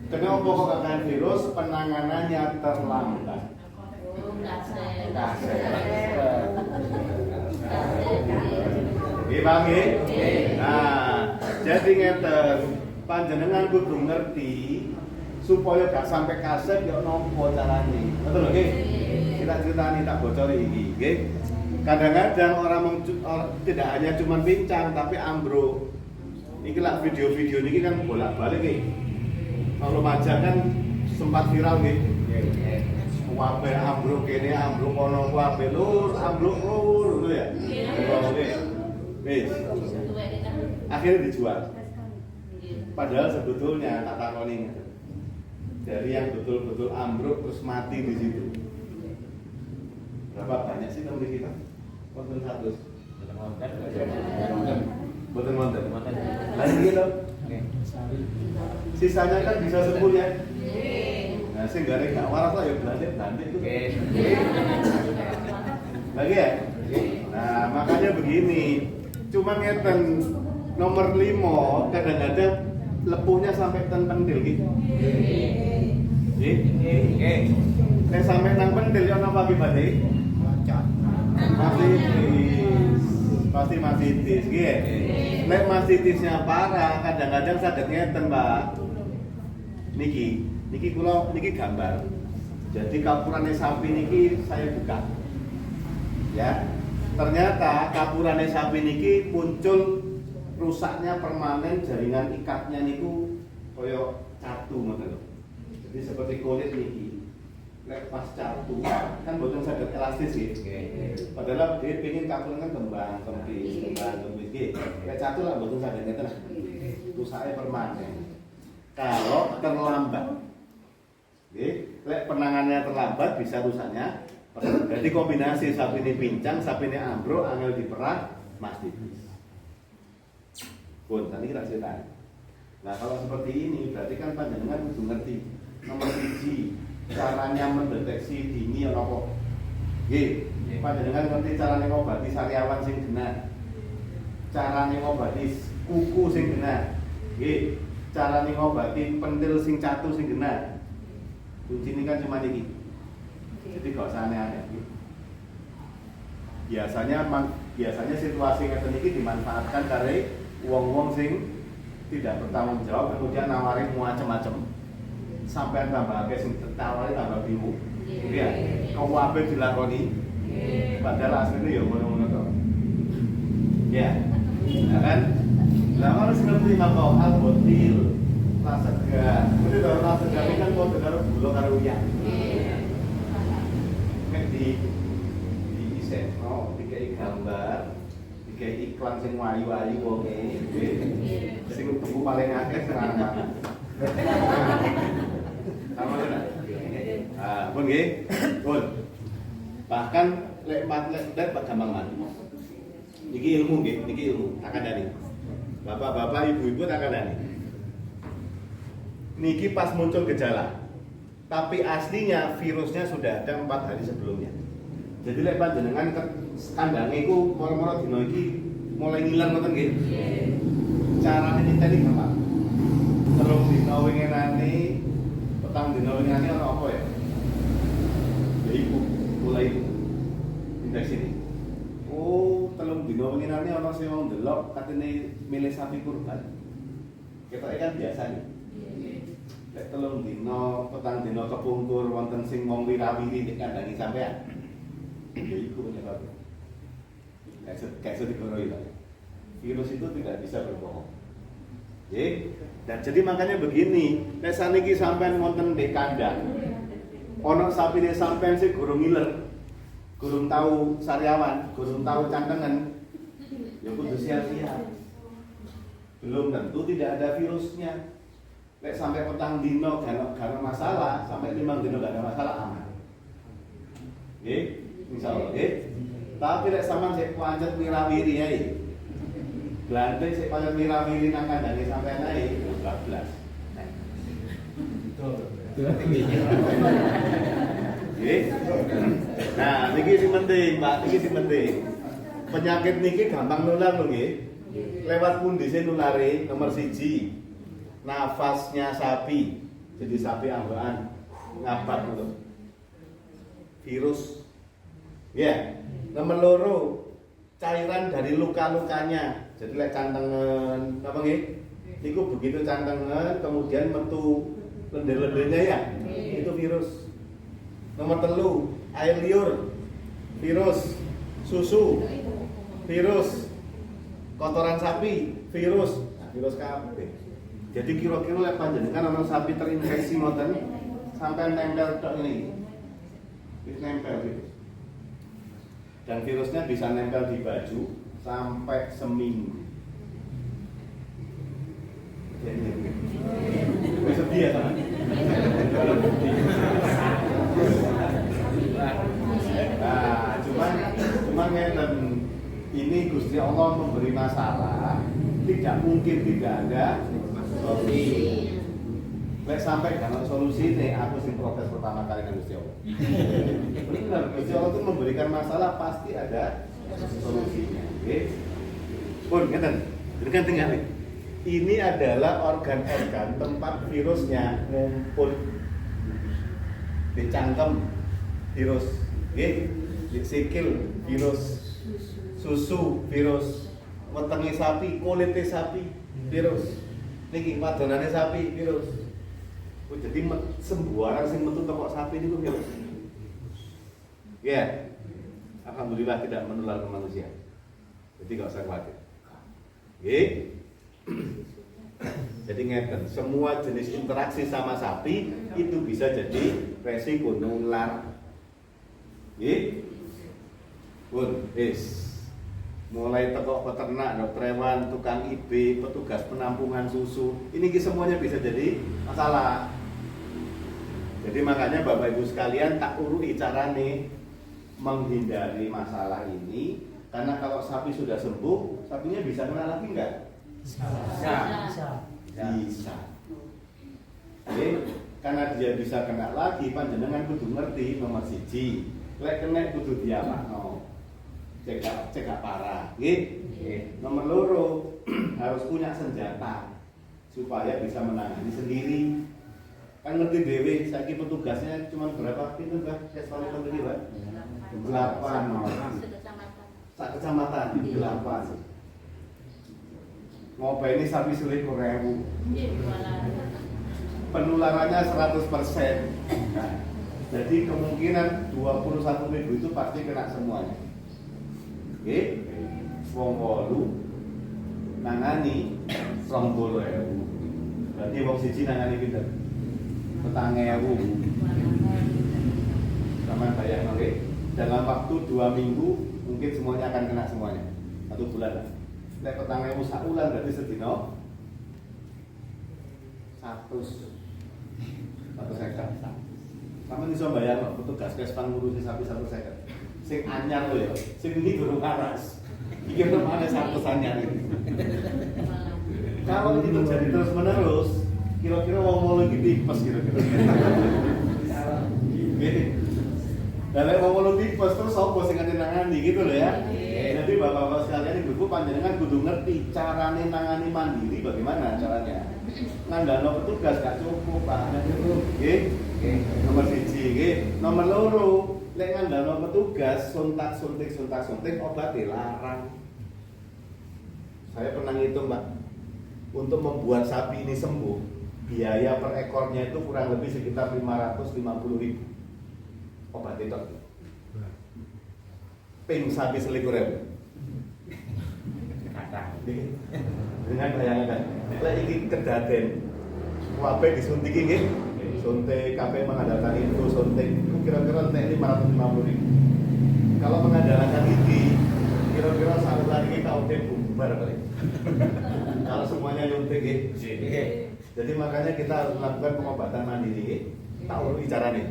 Kenapa kok kakak virus? Penanganannya terlambat. Nggih, Bang nggih. Nah, jadi ngeten, panjenengan kudu ngerti supaya gak sampai kaset ya nopo carane. Betul lho nggih? Kita ceritani tak bocori iki, nggih. Kadang-kadang tidak hanya cuma pincang tapi ambruk. Iki lah video-video niki kan bolak-balik nggih. Kalau Lumajang kan sempat viral nggih. Wabe ambruk kene, ambruk kono, wabe lur, ambruk lur gitu ya. Wis. Akhirnya dijual. Padahal sebetulnya tak takoni dari yang betul-betul ambruk terus mati di situ. Berapa banyak sih nomor kita? Konten 100. Boten. Lagi gitu. Sisanya kan bisa 10 ya. Nah, sing gak waras lah ya belanja itu. Lagi ya? Nah, makanya begini. Cuma ngeten nomor 5 kadang-kadang lepuhnya sampai ten pendil gitu. Nggih. Nek sampai nang pendil ya napa akibatnya? Pasti mastitis nggih. Nek mastitisnya parah kadang-kadang saged ngeten, Mbak. Niki kula niki gambar. Jadi kapurane sapi niki saya buka. Ya. Ternyata kapurane sapi niki muncul rusaknya permanen jaringan ikatnya niku kaya catu ngoten lho. Jadi seperti kulit niki. Nek pas catu kan boten saged elastis nggih. Padahal dia pengen kapur kan kembang nggih. Nek catu lah boten saged ngeten. Rusake permanen. Kalau terlambat. Nggih, lek penanganannya terlambat bisa rusaknya. Jadi kombinasi sapi ini pincang, sapi ini ambruk, angel diperah, mastitis. Pun, tadi kita cerita. Nah kalau seperti ini berarti kan panjenengan kudu ngerti. Nomor 1, caranya mendeteksi dini ya apa? Nggih, panjenengan ngerti caranya ngobati sariawan sing genah. Caranya ngobati kuku sing genah. Nggih, caranya ngobati pendil sing catu sing genah. Kunci ini kan cuma ini. Jadi gak usah aneh-aneh. Biasanya situasi ngeten iki dimanfaatkan dari wong-wong sing tidak bertanggung jawab kemudian nawarin macam-macam. Sampai tambah akeh sing ditawari tambah bingung. Iya. Kabeh dilakoni. Padahal asline ya ngono-ngono to. Ya. Nah kan? Lah harus ngerti mako al-botil. Rasa segar. Kudu rasa segar kan kok karo gula karo uyah. Di iseno dikai gambar, dikai iklan sing wayu-wayu wonge. Sing tuku paling akeh serangan. Sama kan? Ah, pun nggih. Pun. Bahkan lek gampang mati. Niki ilmu nggih, niki ilmu. Tak kandhani. Bapak-bapak, ibu-ibu tak kandhani. Niki pas muncul gejala. Tapi aslinya virusnya sudah ada 4 hari sebelumnya. Jadi lek panjenengan kandange iku moro-moro dina iki mulai ngilang ngoten nggih. Carane niteni gampang. Terus dina winginane, petang dina winginane ana apa ya? Ya iku mulai indeks ini. Oh, telung dina winginane ana sing wong ndelok katene milih sapi kurban. Ketoke kan biasa nih. Lek telung dina, petang dina kepungkur wonten sing wong wirawiri nek kandangi sampean. Ya iku penyebabnya. Kayak digoroi lah. Virus itu tidak bisa berbohong. Dan jadi makanya begini, nek saniki sampean wonten di kandang. Ono sapine sampean sing gurung ngiler. Gurung tahu sariawan, gurung tahu cangkengen. Ya kudu siap-siap. Belum tentu tidak ada virusnya. Lek sampai petang dino gak ada masalah, sampai 5 dino gak ada masalah aman. Nggih, insyaallah nggih. Tapi lek sampean sik pancet mirawiri ae. Glante sik pancet mirawiri nang kandange sampean ae, bablas. Betul. Nggih. Nah, niki sing penting, Pak, niki sing penting. Penyakit niki gampang nular lho nggih. Lewat pundi sing nulare? Nomor 1. Nafasnya sapi. jadi sapi ambaan ngabat gitu. Virus. Ya. Nomor loro, cairan dari luka-lukanya. Jadi lek cantengan, apa nggih? Niku begitu cantengan kemudian metu lendir-lendirnya ya. Itu virus. Nomor telu, air liur. Virus. Susu. Virus. Kotoran sapi, virus. Nah, virus kabeh. Jadi kira-kira lek panjenengan ana sapi terinfeksi ngoten sampai nempel tok ini. Wis nempel virus. Dan virusnya bisa nempel di baju sampai seminggu. Wis sedih ya, Pak. Nah, cuman ngeten, ini Gusti Allah memberi masalah, tidak mungkin tidak ada solusi. Lek sampai dengan solusi nih, aku sing protes pertama kali dengan Gusti Allah. Benar, Gusti Allah itu memberikan masalah pasti ada solusinya. Oke. Pun ngeten, dengan tinggal ini adalah organ-organ tempat virusnya ngumpul. Di cangkem virus, di sikil virus, susu virus, wetenge sapi, kulite sapi virus, niki padonane sapi virus. Jadi sembarang sing metu teko sapi niku virus. Ya, alhamdulillah tidak menular ke manusia. Jadi nggak usah khawatir. Oke. Jadi ngeten, semua jenis interaksi sama sapi itu bisa jadi resiko nular. Nggih. Pun mulai teko peternak, dokter hewan, tukang IB, petugas penampungan susu, ini semuanya bisa jadi masalah. Jadi makanya Bapak Ibu sekalian tak urui carane menghindari masalah ini, karena kalau sapi sudah sembuh, sapinya bisa kena lagi enggak? Bisa. Oke, karena dia bisa kena lagi, panjenengan kudu ngerti nomor 1. Lek kena kudu diamakno. Cegah parah, nggih. Nomor 2 harus punya senjata supaya bisa menangani sendiri. Kan ngerti dhewe, saiki petugasnya cuma berapa pintu, Mbak? Saya soalnya penting, Mbak. 8 sak kecamatan 8. Ngopeni sapi sulit 1000. Penularannya 100%. Nah, jadi kemungkinan 21.000 itu pasti kena semuanya. Oke, wong 8 nangani 20.000. Berarti wong siji nangani pinten? 4.000. Sama bayang oke. Dalam waktu 2 minggu mungkin semuanya akan kena semuanya. 1 bulan lah. Lek 4.000 sakulan berarti sedino 100 hektar. Sampe iso bayang kok petugas kespan ngurusi sapi 100 hektar. Sing anyar lho ya, sing ini durung aras. Iki mana 100 anyar ini. Kalau ini terjadi terus menerus, kira-kira wong mau lagi tipes kira-kira. Dan lek wong mau tipes terus sapa sing nangani gitu loh ya. Jadi bapak-bapak sekalian, ibu-ibu panjenengan kudu ngerti carane nangani mandiri bagaimana caranya. Ngandano petugas gak cukup, Pak. Nggih. Nomor 1, nggih. Nomor 2, lek ngandano petugas suntik obat dilarang. Saya pernah ngitung, Pak. Untuk membuat sapi ini sembuh, biaya per ekornya itu kurang lebih sekitar 550.000. Obat itu. Ping sapi 21.000. Dengan bayangan, lek iki kedaden, kabeh disuntik nggih. Suntik, kabeh mengandalkan itu suntik, kira-kira entek 550.000. Kalau mengandalkan ini, kira-kira satu lagi kita udah bubar kali. Kalau semuanya nyuntik nggih. Jadi makanya kita harus melakukan pengobatan mandiri. Tahu caranya.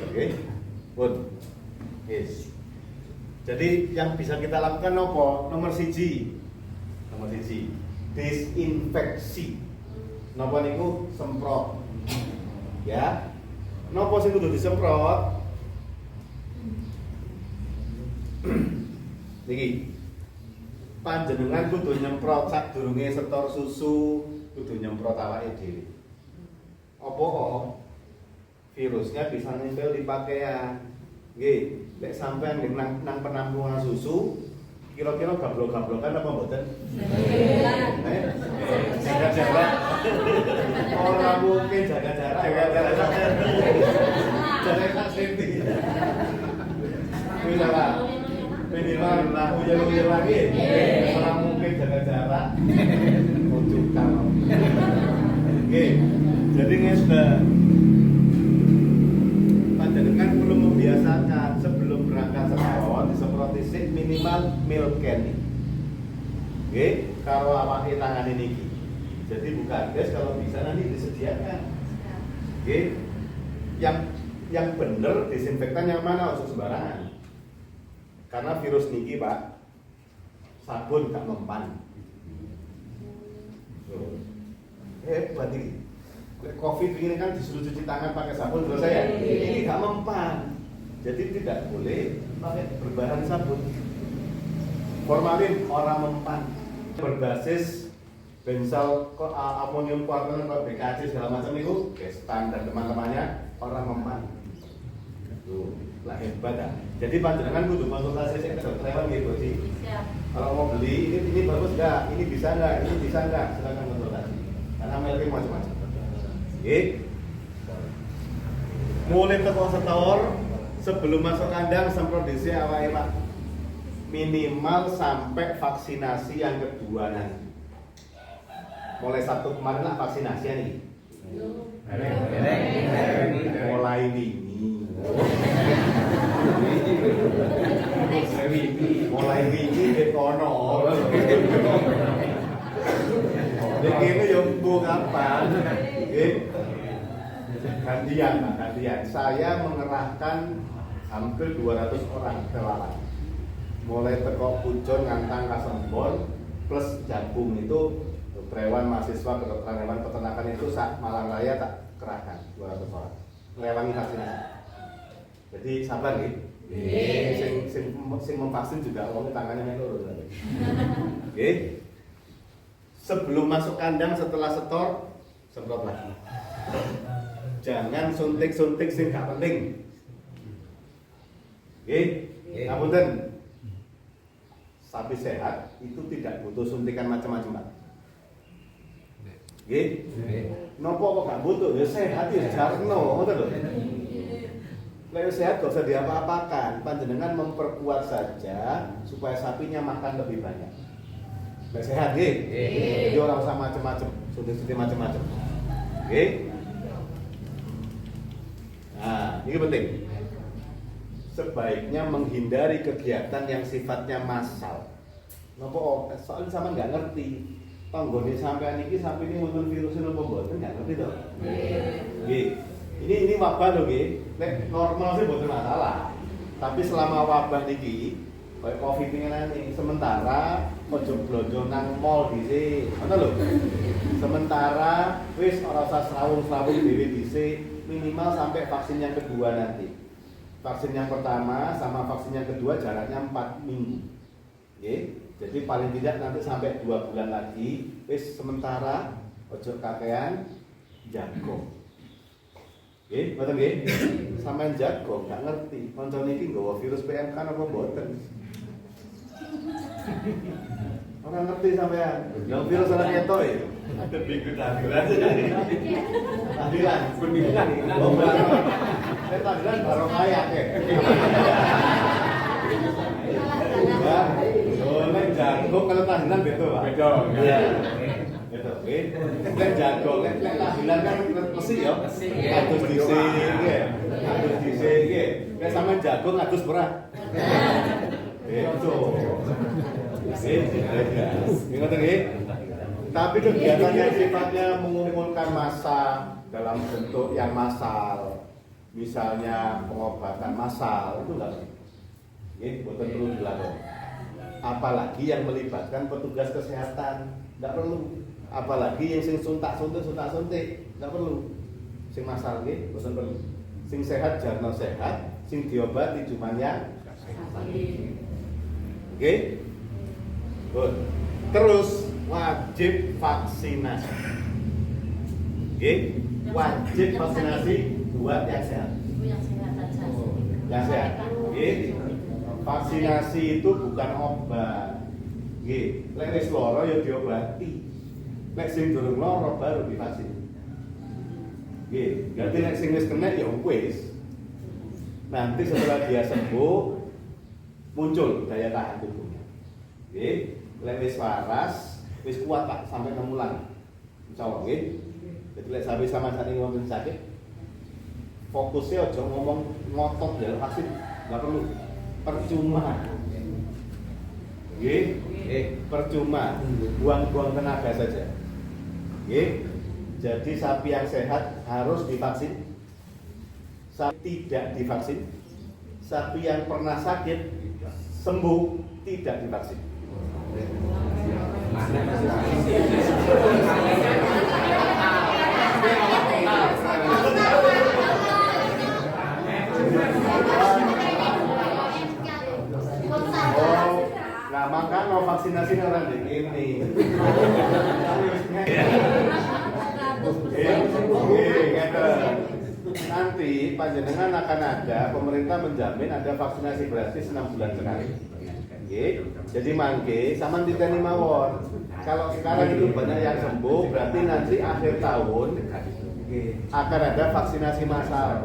Oke. Pun. Yes. Jadi yang bisa kita lakukan apa? Nomor 1, disinfeksi. Napa niku semprot. Ya. Napa sing kudu disemprot? Niki. Panjenengan kudu nyemprot sadurunge setor susu, kudu nyemprot awake dhewe. opo virusnya bisa nempel di pakaian. Nggih, nek sampean nang penampungan susu, kira-kira gablok-gablokan apa mboten? Jaga jarak. Orang mungkin jaga jarak. Jaga safety. Misalnya, minimal hujan lagi. Orang mungkin jaga jarak. Rujukan. Oke, jadi ngeten. Panjenengan perlu membiasakan sebelum berangkat sekolah disemprot dhisik minimal milk can. Oke, kalau awake tangan ini. Jadi bukan guys, kalau bisa nanti disediakan. Oke, yang bener disinfektan yang mana usah sembarangan. Karena virus niki Pak, sabun gak mempan. Berarti COVID ini kan disuruh cuci tangan pakai sabun terus saya ini gak mempan. Jadi tidak boleh pakai berbahan sabun. Formalin orang mempan berbasis benzal amonium kuartil atau BKC segala macam itu Gestan dan teman-temannya orang mempan. Tuh, lah hebat ya. Jadi panjenengan kudu konsultasi ke dokter hewan gitu sih. Kalau mau beli ini bagus enggak, ini bisa enggak, silakan konsultasi. Karena milknya macam-macam. Oke. Mulai teko setor sebelum masuk kandang semprot dhisik awake Pak. Minimal sampai vaksinasi yang kedua nanti. Mulai 1 kemarin lah vaksinasi nih. Mulai wingi dekono. Ini yang kapan? Gantian. Saya mengerahkan hampir 200 orang relawan. Mulai teko Pujon ngantang Kasembon plus Jagung itu hewan mahasiswa kedokteran hewan peternakan itu sak Malang Raya tak kerahkan 200 orang. Melewangi vaksinasi. Jadi sabar nih. Sing memvaksin juga wong tangannya meloro. Oke. Sebelum masuk kandang setelah setor semprot lagi. Jangan suntik-suntik sing gak penting. Oke. Ngapunten. Sapi sehat itu tidak butuh suntikan macam-macam, Pak. Nggih. Napa kok gak butuh? Ya sehat ya jarno, ngoten lho. Lek sehat gak usah diapa-apakan, panjenengan memperkuat saja supaya sapinya makan lebih banyak. Lek sehat nggih. Jadi ora usah macam-macam, suntik-suntik macam-macam. Nggih. Nah, ini penting. Sebaiknya menghindari kegiatan yang sifatnya massal. Napa soalnya sama nggak ngerti. Tanggone sampean iki sapi ini wonten virusnya napa mboten nggak ngerti to. Nggih. Ini wabah lho nggih. Nek normal sih mboten masalah. Tapi selama wabah iki kayak Covid ini nanti sementara ojo blonjo nang mall dhisik. Ngono lho. Sementara wis ora usah srawung-srawung dhewe dhisik, minimal sampai vaksin yang kedua nanti. Vaksin yang pertama sama vaksin yang kedua jaraknya 4 minggu. Oke, jadi paling tidak nanti sampai 2 bulan lagi. Wis sementara ojo kakean jago. Oke, betul nggih? Sampeyan jago gak ngerti. Koncone iki nggawa virus PMK apa mboten? Ora ngerti sampean. Yang virus ora ketok ya. Ada bingung tahdilan. Tahdilan, pendidikan. Tahdilan baru kaya ke. Nek jagung kalau tahdilan beda, Pak. Beda. Iya. Beda, nggih. Nek jagung, nek tahdilan kan mesti ya. Adus dhisik nggih. Adus dhisik nggih. Nek sampean jagung adus berat. Itu. Ingat nggih? Tapi kegiatan yang sifatnya mengumpulkan massa dalam bentuk yang massal, misalnya pengobatan massal itu enggak perlu. Nggih, boten perlu dilakukan. Apalagi yang melibatkan petugas kesehatan, enggak perlu. Apalagi yang sing suntik, enggak perlu. Sing massal nggih, boten perlu. Sing sehat jarno sehat, sing diobati cuma yang oke? Good. Terus wajib vaksinasi. Oke? wajib vaksinasi buat yang sehat. Ibu yang sehat saja. Yang sehat. Nggih. Vaksinasi itu bukan obat. Nggih, lek wis lara ya diobati. Lek sing durung lara baru divaksin. Nggih, berarti lek sing wis kena ya wis. Nanti setelah dia sembuh muncul daya tahan tubuhnya. Nggih, lek wis waras, wis kuat Pak sampai 6 bulan. Insyaallah nggih. Jadi lek sampai sama saat ini wonten sakit, fokusnya aja ngomong ngotot ya vaksin, nggak perlu. Percuma. Nggih, percuma. Buang-buang tenaga saja. Nggih. Jadi sapi yang sehat harus divaksin. Sapi tidak divaksin. Sapi yang pernah sakit sembuh tidak divaksin. Oh, nah maka mau vaksinasi orang ini. Nanti panjenengan akan ada, pemerintah menjamin ada vaksinasi gratis 6 bulan sekali. Jadi mangke sama diteni mawon. Kalau sekarang itu banyak yang sembuh, berarti nanti akhir tahun akan ada vaksinasi massal.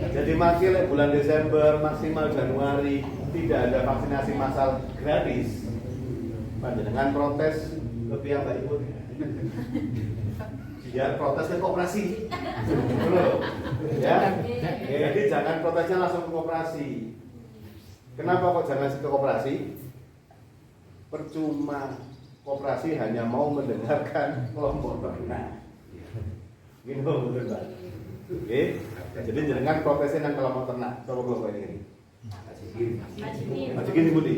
Jadi mangke bulan Desember maksimal Januari tidak ada vaksinasi massal gratis. Panjenengan protes lebih apa Ibu? Biar protes ke koperasi. Ya. Jadi jangan protesnya langsung ke koperasi. Kenapa kok jangan ke koperasi? Percuma. Koperasi hanya mau mendengarkan kelompok ternak. Gitu betul Pak. Oke. Jadi jangan protesnya nang kelompok ternak. Coba kelompok ini. Masukin Ibu di.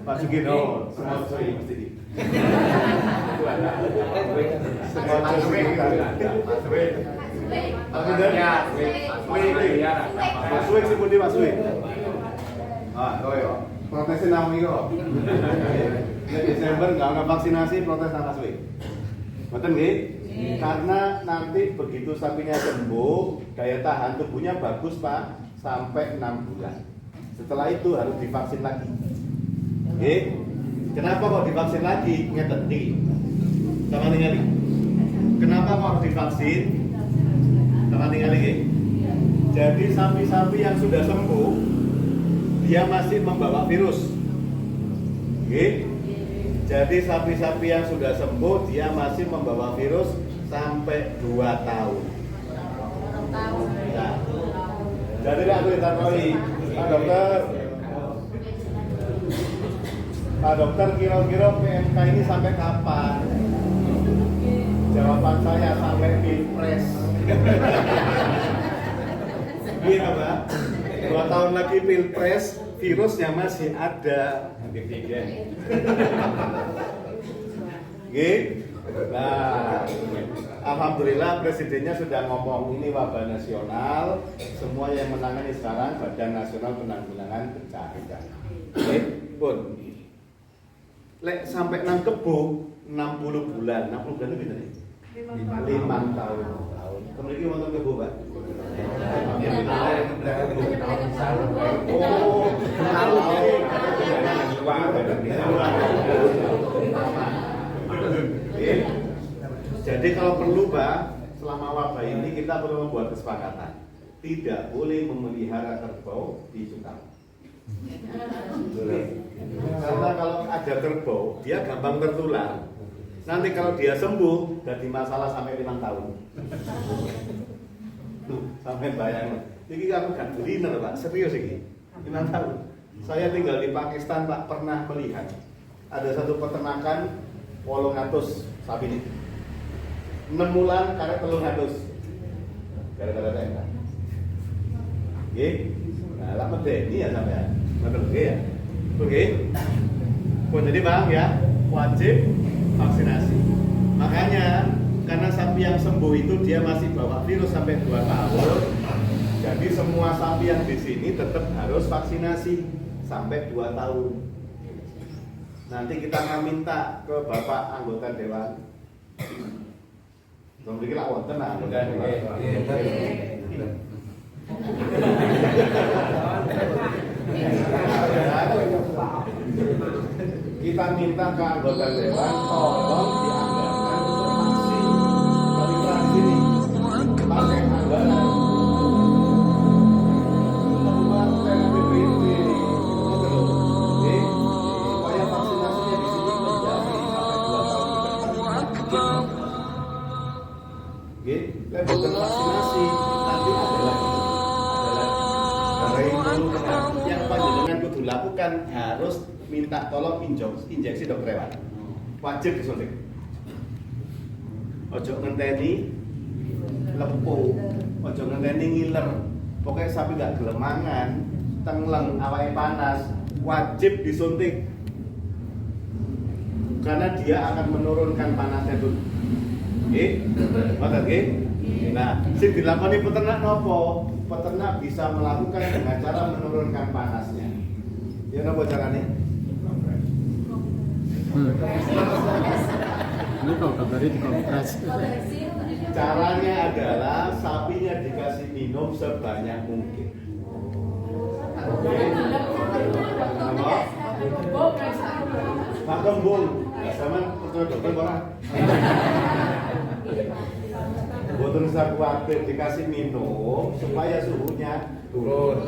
Masukin oh, semua sorry mesti di. Semua masukin. Masukin si Budi masukin. Ah, koyo. Protesnya nang iki kok. Desember enggak ada vaksinasi, protes nang masukin. Betul nggih? Karena nanti begitu sapinya sembuh, daya tahan tubuhnya bagus Pak, sampai 6 bulan. Setelah itu harus divaksin lagi. Oke? Kenapa kok divaksin lagi? Ngeten iki. Sama ningali. Kenapa kok harus divaksin? Sama ningali iki. Jadi sapi-sapi yang sudah sembuh, dia masih membawa virus. Oke? Jadi sapi-sapi yang sudah sembuh, dia masih membawa virus sampai 2 tahun. Nah, jadi aku ditakoi, Pak Dokter, kira-kira PMK ini sampai kapan? Jawaban saya sampai Pilpres. Gitu Pak. 2 tahun lagi Pilpres, virusnya masih ada. Nah, alhamdulillah presidennya sudah ngomong ini wabah nasional. Semua yang menangani sekarang Badan Nasional Penanggulangan Bencana. Pun, lek sampai nang kebo 60 bulan, 60 bulan itu bener nih. 5 tahun. Kemudian wonten kebo, Pak. Oh, jadi kalau perlu Pak, selama wabah ini kita perlu membuat kesepakatan tidak boleh memelihara kerbau di Sukam. Karena kalau ada kerbau, dia gampang tertular. Nanti kalau dia sembuh, jadi masalah sampai 5 tahun. Tuh, sampai bayang. Ini aku gak kuliner Pak, serius ini. 5 tahun. Saya tinggal di Pakistan Pak, pernah melihat ada satu peternakan 800 sapi ini. 6 bulan karek 300. Gara-gara TNK. Oke. Nah, lah medeni ya sampean. Betul ya. Oke. Jadi Bang ya, wajib vaksinasi. Makanya karena sapi yang sembuh itu dia masih bawa virus sampai 2 tahun. Jadi semua sapi yang di sini tetap harus vaksinasi sampai 2 tahun. Nanti kita akan minta ke Bapak anggota Dewan. Belum dikira wonten anggota Dewan. Kita minta ke anggota Dewan tolong dianggarkan untuk vaksin ini pakai anggaran supaya vaksinasinya di sini menjadi sampai 2 tahun ke depan. Bukan vaksinasi nanti ada lagi. Yang panjenengan kudu lakukan harus minta tolong injeksi dokter hewan. Wajib disuntik. Ojo ngenteni lepuh, ojo ngenteni ngiler. Pokoknya sapi gak gelemangan, tengleng, awake panas, wajib disuntik. Karena dia akan menurunkan panasnya dulu. Nggih? Ngoten nggih? Nah, sing dilakoni peternak nopo? Peternak bisa melakukan dengan cara menurunkan panasnya. Ya nopo caranya? Ini kalau kabarnya dikompres. Caranya adalah sapinya dikasih minum sebanyak mungkin. Pak Kembung, sama percaya dokter orang. Boten usah khawatir, dikasih minum supaya suhunya turun.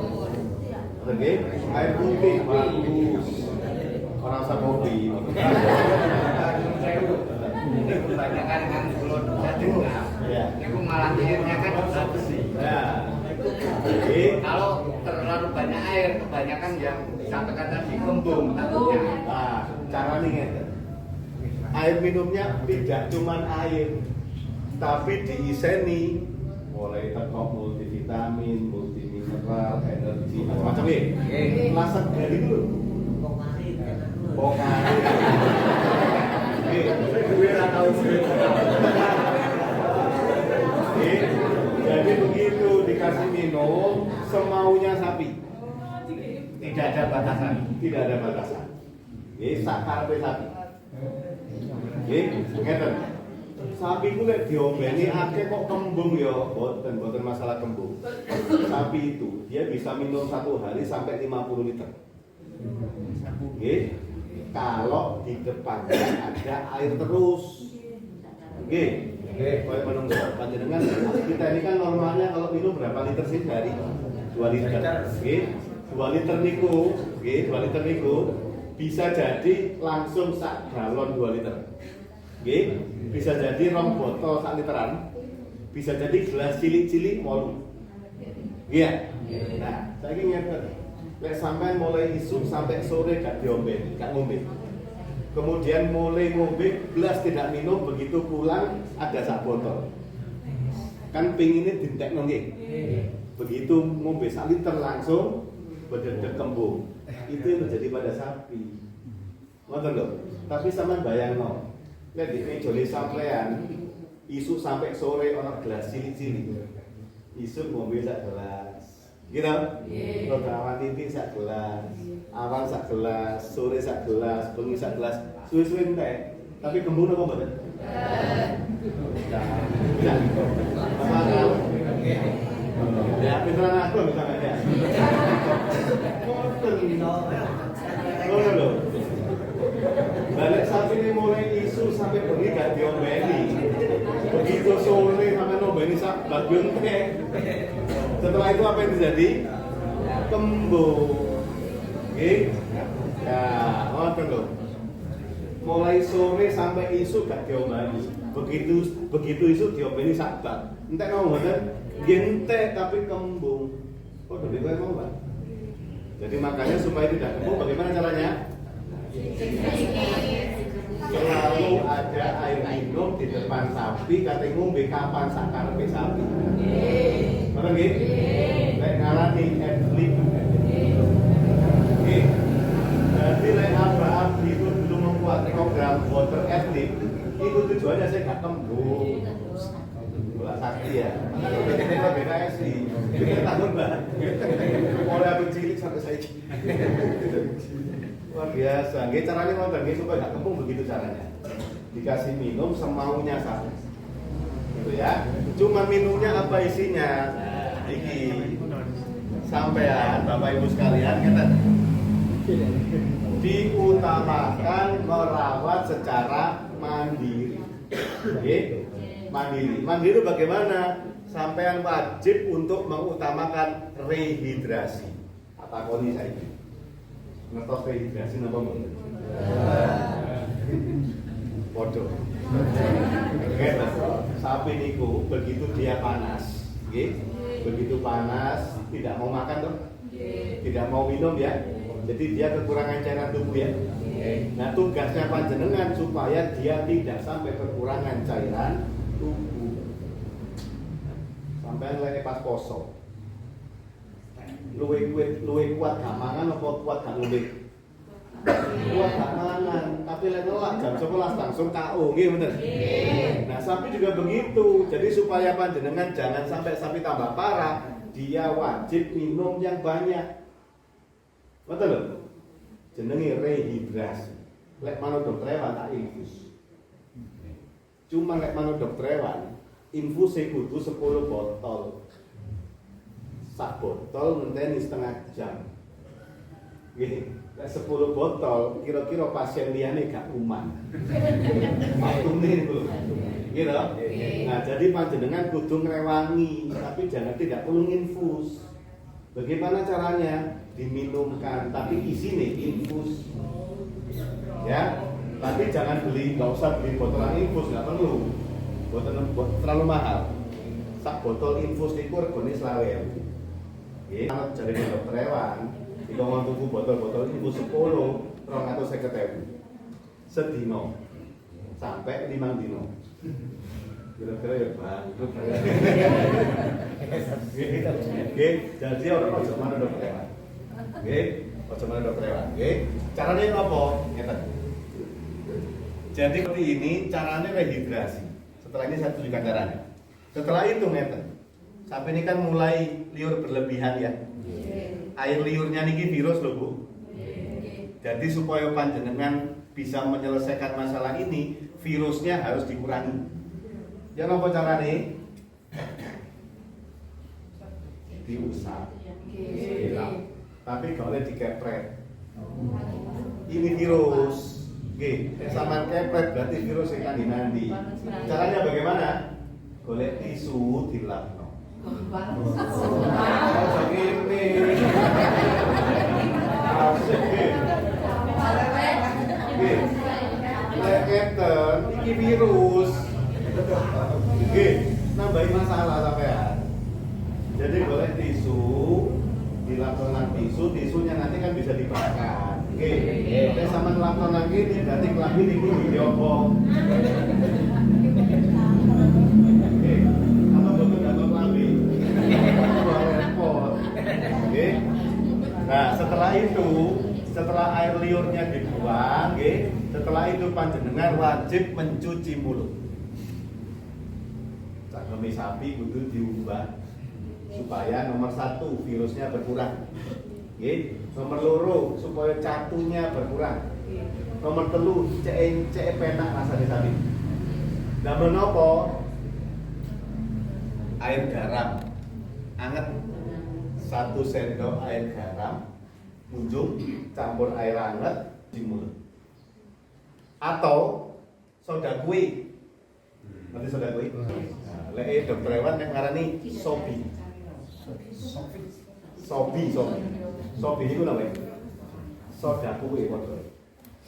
Oke, air putih bagus. Orang usah kopi. Kebanyakan kan belum jadi Ya. itu malah airnya kan besi. Ya. Kalau terlalu banyak air, kebanyakan yang disampaikan tadi kembung takutnya. Nah, caranya ngeten. Air minumnya tidak cuma air, tapi diiseni mulai teko multivitamin, multimineral, energi, macam-macam ya. Lasak dari dulu. Pokari. Jadi begitu dikasih minum semaunya sapi. Tidak ada batasan. Tidak ada batasan. Nggih, sakarepe sapi. Nggih, ngeten. Sapi ku nek diombeni akeh kok kembung ya, boten masalah kembung. Sapi itu dia bisa minum 1 hari sampai 50 liter. Nggih. Kalau di depannya ada air terus. Nggih. Kowe menunggu panjenengan kita ini kan normalnya kalau minum berapa liter sih dari 2 liter. Nggih. 2 liter niku, nggih, 2 liter niku bisa jadi langsung sak galon 2 liter. Nggih, bisa jadi rong botol sak literan. Bisa jadi gelas cilik-cilik 8. Iya. Nah, saiki ngeten. Lek sampean mulai isuk sampai sore gak diombe, gak ngombe. Kemudian mulai ngombe gelas tidak minum, begitu pulang ada sak botol. Kan pinginnya dintekno nggih. Begitu ngombe sak liter langsung bededek kembung. Itu yang terjadi pada sapi. Ngoten lho. Tapi sampean bayangno, lek di mejone sampean isuk sampai sore ana gelas cilik-cilik. Isuk ngombe sak gelas. Gitu? Program TV sak gelas, awal sak gelas, sore sak gelas, bengi sak gelas, suwe-suwe entek. Tapi kembung apa mboten? Bisa. Apa? Ya, pinteran aku misalnya ya. Ngoten lho. Balik sapi ini mulai isu sampai bengi gak diombeni. Begitu sore sampai nombeni sak bagian teh. Setelah itu apa yang terjadi? Kembung. Oke? Ya, ngoten lho. Mulai sore sampai isu gak diombeni. Begitu isu diombeni sak bak. Entek mau ngoten? Entek tapi kembung. Oh, dari kowe mau, Pak? Jadi makanya supaya tidak kembung bagaimana caranya? Selalu ada air minum di depan sapi, kate ngombe kapan sakarepe sapi. Ngoten nggih? Lek ngarani adlib. Nggih. Jadi lek Abdi itu belum membuat program water adlib, itu tujuannya saya gak kembung. Bola sakti ya. Ini BKSI. Takut banget. Mulai aku cilik sampai saiki. Luar biasa. Nggih caranya ngoten nggih supaya gak kembung begitu caranya. Dikasih minum semaunya saja. Gitu ya. Cuma minumnya apa isinya? Nah, iki. Sampean Bapak Ibu sekalian ngeten. Diutamakan merawat secara mandiri. Oke? Mandiri. Mandiri bagaimana? Sampean wajib untuk mengutamakan rehidrasi. Apa koni saiki? Ngertos rehidrasi napa mboten? Podo. Oke, sapi niku begitu dia panas, nggih. Begitu panas tidak mau makan toh? Tidak mau minum ya. Jadi dia kekurangan cairan tubuh ya. Nah, tugasnya panjenengan supaya dia tidak sampai kekurangan cairan tubuh. Sampai lek pas poso. Luwe kuat gak mangan apa kuat gak ngombe? Kuat gak mangan, tapi lek nolak jam 11 langsung KO, nggih bener? Nah, sapi juga begitu. Jadi supaya panjenengan jangan sampai sapi tambah parah, dia wajib minum yang banyak. Betul lho? Jenenge rehidrasi. Lek manut dokter hewan tak infus. Cuma lek manut dokter hewan, infusnya kudu 10 botol. Sak botol ngenteni setengah jam. Gini, lek 10 botol kira-kira pasien liyane gak kuman. Waktune niku. Gitu. Nah, jadi panjenengan kudu ngrewangi, tapi jangan tidak perlu infus. Bagaimana caranya? Diminumkan, tapi isine infus. Ya, tapi jangan beli, nggak usah beli botolan infus, nggak perlu. Terlalu mahal. Sak botol infus itu regane 20.000. Nggih, kalau jare dokter hewan, iki mau tuku botol-botol infus 10, 250.000. Sedino. Sampai 5 dino. Kira-kira ya bangkrut. Oke, jadi orang ojo mana dokter hewan. Oke, ojo mana dokter hewan. Oke, caranya apa? Ngeten. Jadi seperti ini caranya rehidrasi. Setelah ini saya tunjukkan caranya. Setelah itu ngeten. Sampai ini kan mulai liur berlebihan ya. Air liurnya niki virus loh Bu. Jadi supaya panjenengan bisa menyelesaikan masalah ini, virusnya harus dikurangi. Ya apa carane? Diusap. Tapi gak boleh dikepret. Ini virus. Oke, sama kepret berarti virus yang nanti. Caranya bagaimana? Golek tisu dilapno. Segini. Asik. Oke. Leketen iki virus. Oke, nambahin masalah sampean. Jadi boleh tisu, dilaptonan tisunya nanti kan bisa dibakar. Oke, sama laptonan gini, berarti kelambi ini diobong. Oke, apa betul dapat kelambi? Repot. Oke. Nah, setelah air liurnya dibuang, setelah itu panjenengan wajib mencuci mulut. Cangkeme sapi kudu diubah supaya nomor 1 virusnya berkurang. Nomor 2 supaya catunya berkurang. Nomor 3 cek penak rasane sapi. Nah menopo air garam anget 1 sendok air garam ujung campur air hangat di mulut. Atau soda kue. Nanti soda kue. Nah, lek dokter hewan nek ngarani sobi. Sobi itu namanya soda kue padha.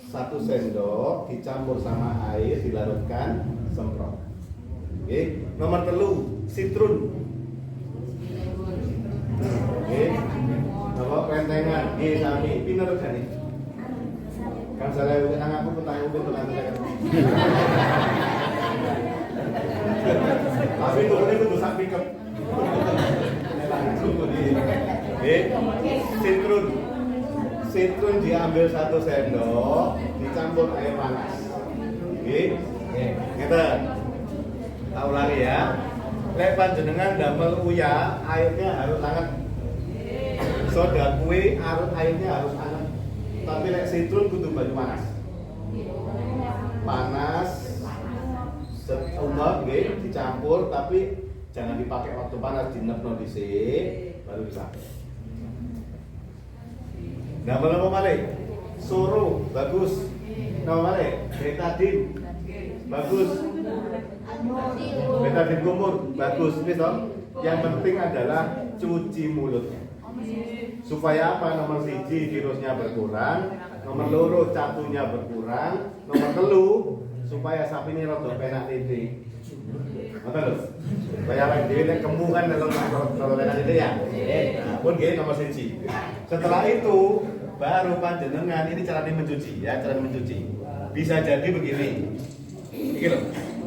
1 sendok dicampur sama air dilarutkan semprot. Oke, nomor 3 sitrun. Oke. Bawa pentengan, sami pinter kan iki. Kan saya nang aku petang ubin tuh nanti kan. Tapi itu sak pikep. Sitrun diambil 1 sendok, dicampur air panas. Oke, ngeten. Tak ulangi ya. Lek panjenengan damel uya, airnya harus hangat. Soda kue, airnya harus hangat. Tapi lek sitrun kudu banyu panas. Panas, seumur, dicampur, tapi jangan dipakai waktu panas, dinepno dhisik, baru dipakai. Damel apa malih? Soro, bagus. Nama malih? Betadine, bagus. Betadine kumur, bagus. Wis toh? Yang penting adalah cuci mulutnya. Supaya apa? Nomor 1 virusnya berkurang, nomor 2 catunya berkurang, nomor 3 supaya sapi ini rada penak titik. Ngoten lho. Supaya awake dhewe nek kemu kan kalau penak titik ya. Nah, pun nggih nomor 1. Setelah itu baru panjenengan ini caranya mencuci ya, cara mencuci. Bisa jadi begini. Iki lho,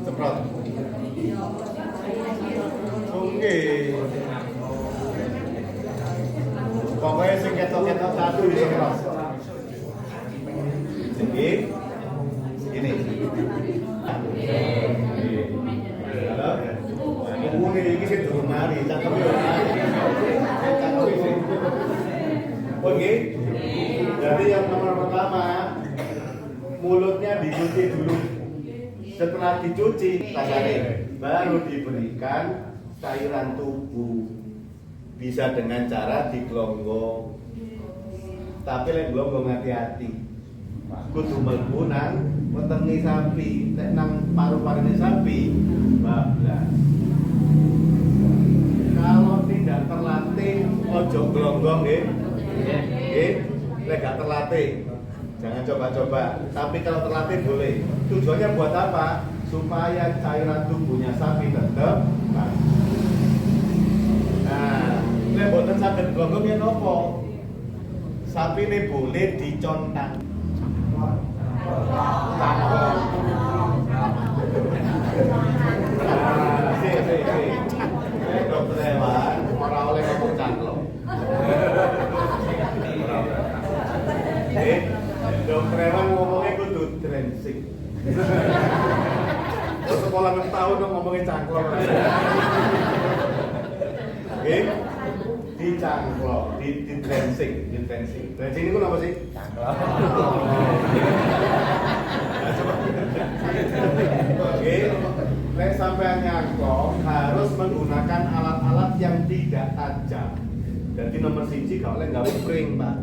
semprot. Oke. Pokoknya sing ketok-ketok satu disemprot. Jadi ini. Halo. Ini sing durung mari, cakep yo. Cakep sing. Oke. Jadi yang nomor pertama, mulutnya dicuci dulu. Setelah dicuci, baru diberikan cairan tubuh. Bisa dengan cara diglonggong. Tapi lek glonggong hati-hati. Kudu mlebu nang wetenge sapi, nek nang paru-parune sapi bablas. Kalau tidak terlatih ojo glonggong nggih. Nggih, lek gak terlatih jangan coba-coba. Tapi kalau terlatih boleh. Tujuannya buat apa? Supaya cairan tubuhnya sapi tetap bagus. Nah, nek boten saged glonggong yen napa? Sapi ini boleh dicontang. Dokter hewan ora oleh ngomong cangklong. Dokter hewan ngomongnya kudu drensing. Terus sekolah 6 tahun dong ngomongin cangklong. Dicangklong, di drensing. Drensing itu apa sih? Cangklong. Oke, nek sampean nyangklong harus menggunakan alat-alat yang tidak tajam. Jadi nomor 1 gak oleh gawe pring, Pak.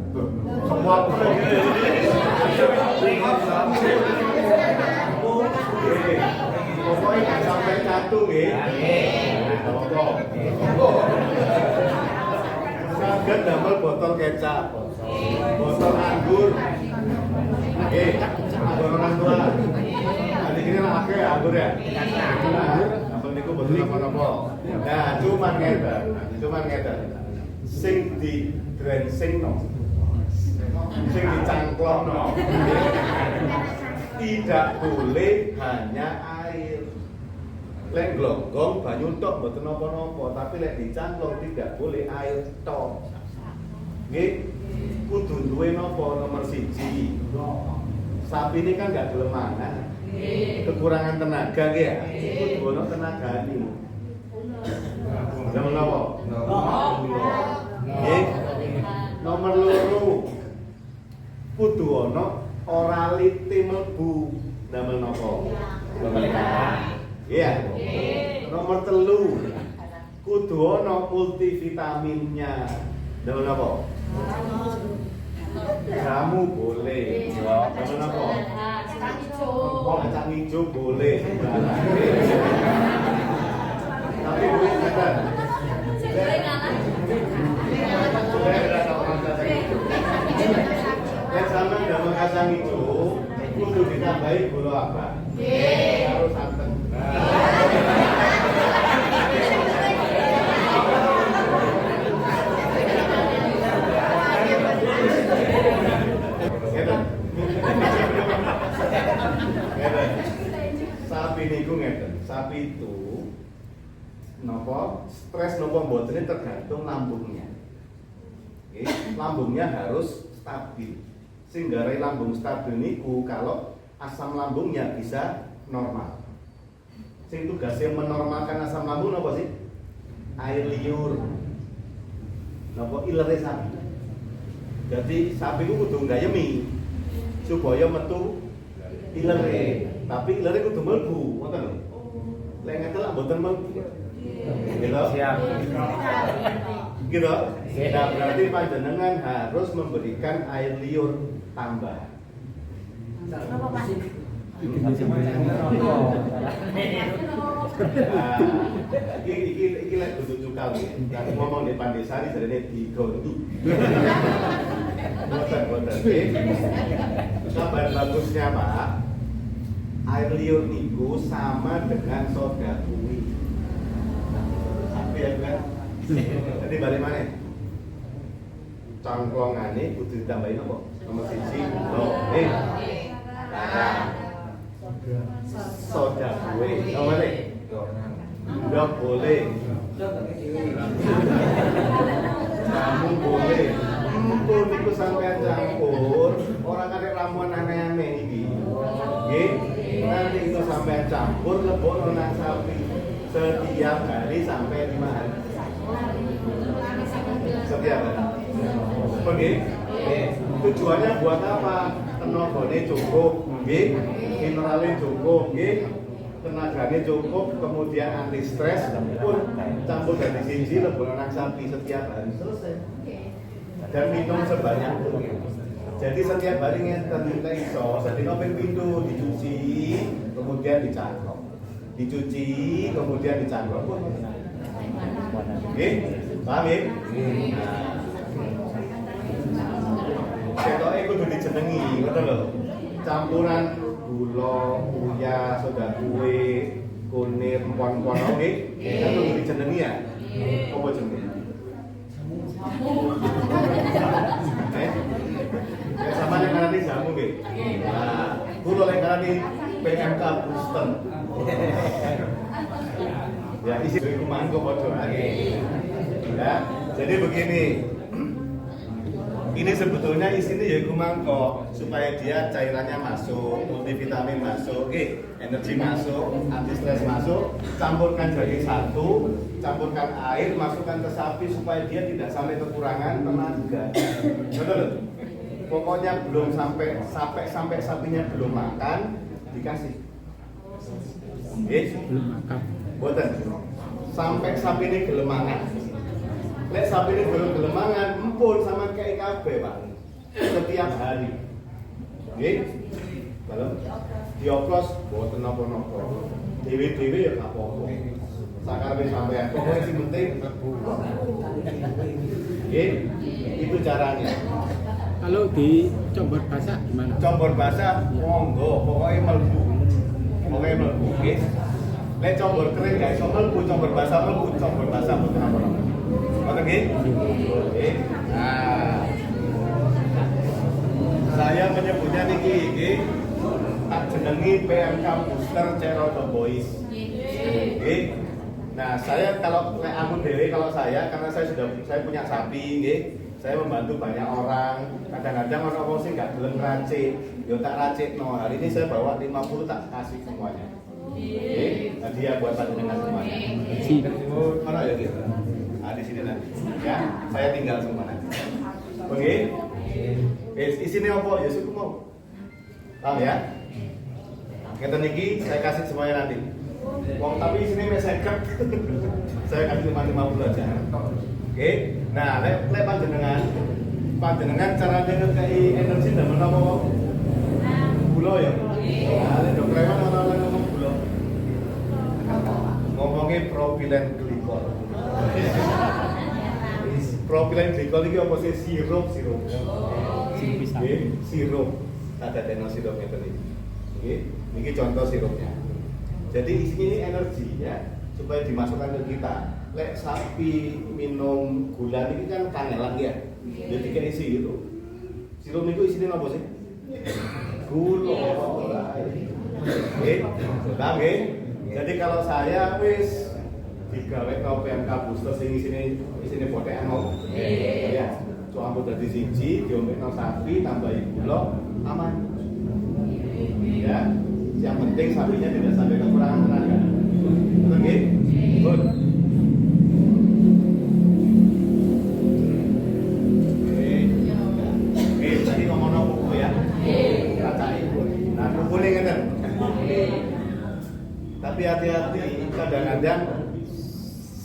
Semua pring. Pokoknya gak sampai catu nggih. Saged damel botol kecap, botol anggur. Anggur orang tua. Nanti kini lah akeh anggur ya. Apa niku botol apa-apa. Nah, cuman ngeten. Sing di drensing no. Sing dicangklong no. Tidak boleh hanya air. Lek glonggong banyu tok mboten napa-napa, tapi lek dicangklong tidak boleh air tok. Nggih, kudu duwe napa nomor 1. Sapi ini kan enggak gelem mangan. Kekurangan tenaga nggih ya. Kudu ono tenagane. Nomor napa? Nggih. Nomor 2. Kudu ono oralite mlebu. Damel napa? Iya. Nomor 3. Kudu ana multivitaminnya. Damel napa? Jamu boleh. Damel napa? Kacang hijau boleh. Tapi boleh ngeten. Nek sampeyan damel kacang hijau, kudu ditambahi gula apa? Harus santen. Sapi niku ngeten, sapi itu napa stres napa mboten tergantung lambungnya. Nggih, lambungnya harus stabil. Sing garai lambung stabil niku kalau asam lambungnya bisa normal. Sing tugasnya menormalkan asam lambung apa sih? air liur. Napa ilere sapi. Jadi sapi ku kudu nggayemi supaya metu ilere. Tapi ilere kudu mlebu, ngoten lho. Lek ngeten lak mboten mlebu. Gitu. Siap. Gitu. Nah, berarti panjenengan harus memberikan air liur tambah. Iki lek kudu cukal iki. Aku ngomong di Pandesari jarene digonti. Boten. Kabar bagusnya Pak, air liur niku sama dengan soda kuwi. Tapi ya kan. Jadi balik mana? Cangklongane kudu ditambahin apa? Nomor 1, soda kue, boleh? Enggak boleh. Kamu boleh. Mumpun niku sampean campur, orang ada ramuan aneh-aneh iki. Nggih. Nanti itu sampean campur lebokno nang sapi setiap hari sampai 5 hari. Setiap hari. Oke. Tujuannya buat apa? Tenagane cukup, nggih. Mineralnya cukup, nggih. Tenaganya cukup, kemudian anti stres pun campur dari sini lebokno nang sapi setiap hari selesai. Dan minum sebanyak itu. Jadi setiap hari ngeten kita iso, jadi nopen pintu dicuci, kemudian dicangkok. Dicuci, kemudian dicangkok pun. Oke, paham ya? Ketoknya kudu dijenengi, betul loh. Campuran gula, uyah, soda kue, kunir, empon-empon, oke? Kan kudu dijenengi ya? Apa jenenge? Sama yang ngarani jamu nggih. Nah, kula lek ngarani PMK booster. Ya isi iku mangko padha ae. Ya, jadi begini. Ini sebetulnya isinya yaitu mangkok supaya dia cairannya masuk, multivitamin masuk, energi masuk, anti stres masuk, campurkan jadi satu, campurkan air, masukkan ke sapi supaya dia tidak sampai kekurangan tenaga. Betul? Pokoknya belum sampai sapinya belum makan dikasih. Belum makan. Boten. Sampai sapi ini gelem mangan. Lek sapi ini belum gelem mangan, empun sama kayak kabeh, Pak. Setiap hari. Nggih. Kalau dioplos boten napa-napa. Dewe-dewe ya gak apa-apa. Sakarepe sampean, pokoknya sing penting mlebu. Nggih. Itu caranya. Kalau di combor basah gimana? Combor basah, monggo, pokoknya mlebu. Pokoknya mlebu, nggih. Lek combor kering gak iso mlebu, combor basah mboten apa-apa. Ngoten nggih? Nggih. Nah. Saya menyebutnya niki nggih. Tak jenengi PMK Booster Ceroto Boys. Nggih. Nah, saya kalau lek aku dhewe kalau saya karena saya punya sapi nggih. Saya membantu banyak orang. Kadang-kadang orang sing gak gelem racik, yo tak racikno. Hari ini saya bawa 50 tak kasih semuanya. Oke, hadiah buat panjenengan semuanya. Mana ya gitu? Di sini nanti. Ya, saya tinggal semua nanti. Oke. Isinya apa? Ya suku mau. Paham ya? Ngeten iki saya kasih semuanya nanti. Wong tapi isinya mek 50. Saya kasih cuma 50 aja. Oke. Nah, lek panjenengan cara ngekei energi dan menapa gula ya. Nah, lek dokter Ewan ora ngomong gula. Ngomongnya propilen glikol. Propilen glikol iki apa sih? Sirup. Sirup. Ada sirup ngeten iki. Nggih, niki contoh sirupnya. Jadi isinya ini energi ya, supaya dimasukkan ke kita. Lek sapi minum gula ini kan kanelan ya. Jadi kayak isi gitu. Sirup itu isinya apa sih? Gula. Oke. Jadi kalau saya wis digawe ke PMK Booster sing isine potekan mau. Ya. Coba dadi siji diombe nang sapi tambahi gula aman. Ya. Yang penting sapinya tidak sampai kekurangan tenaga. Oke. Good. Tapi hati-hati, kadang-kadang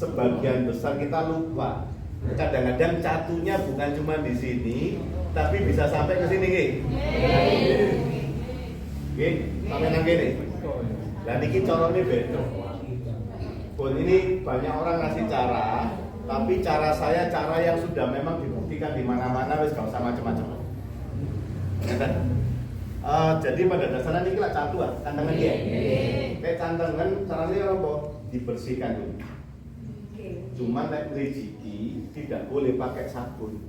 sebagian besar kita lupa. Kadang-kadang catunya bukan cuma di sini, tapi bisa sampai ke sini, nggih. Nggih, sampai nang kene. Lah niki carane beda. Pun ini banyak orang ngasih cara, tapi cara saya cara yang sudah memang dibuktikan di mana-mana, wis gak usah macam-macam. Jadi pada dasarnya ini lah cantuan, cantengan dia. Kayak cantengan caranya apa? Dibersihkan dulu. Cuman nek rezeki tidak boleh pakai sabun.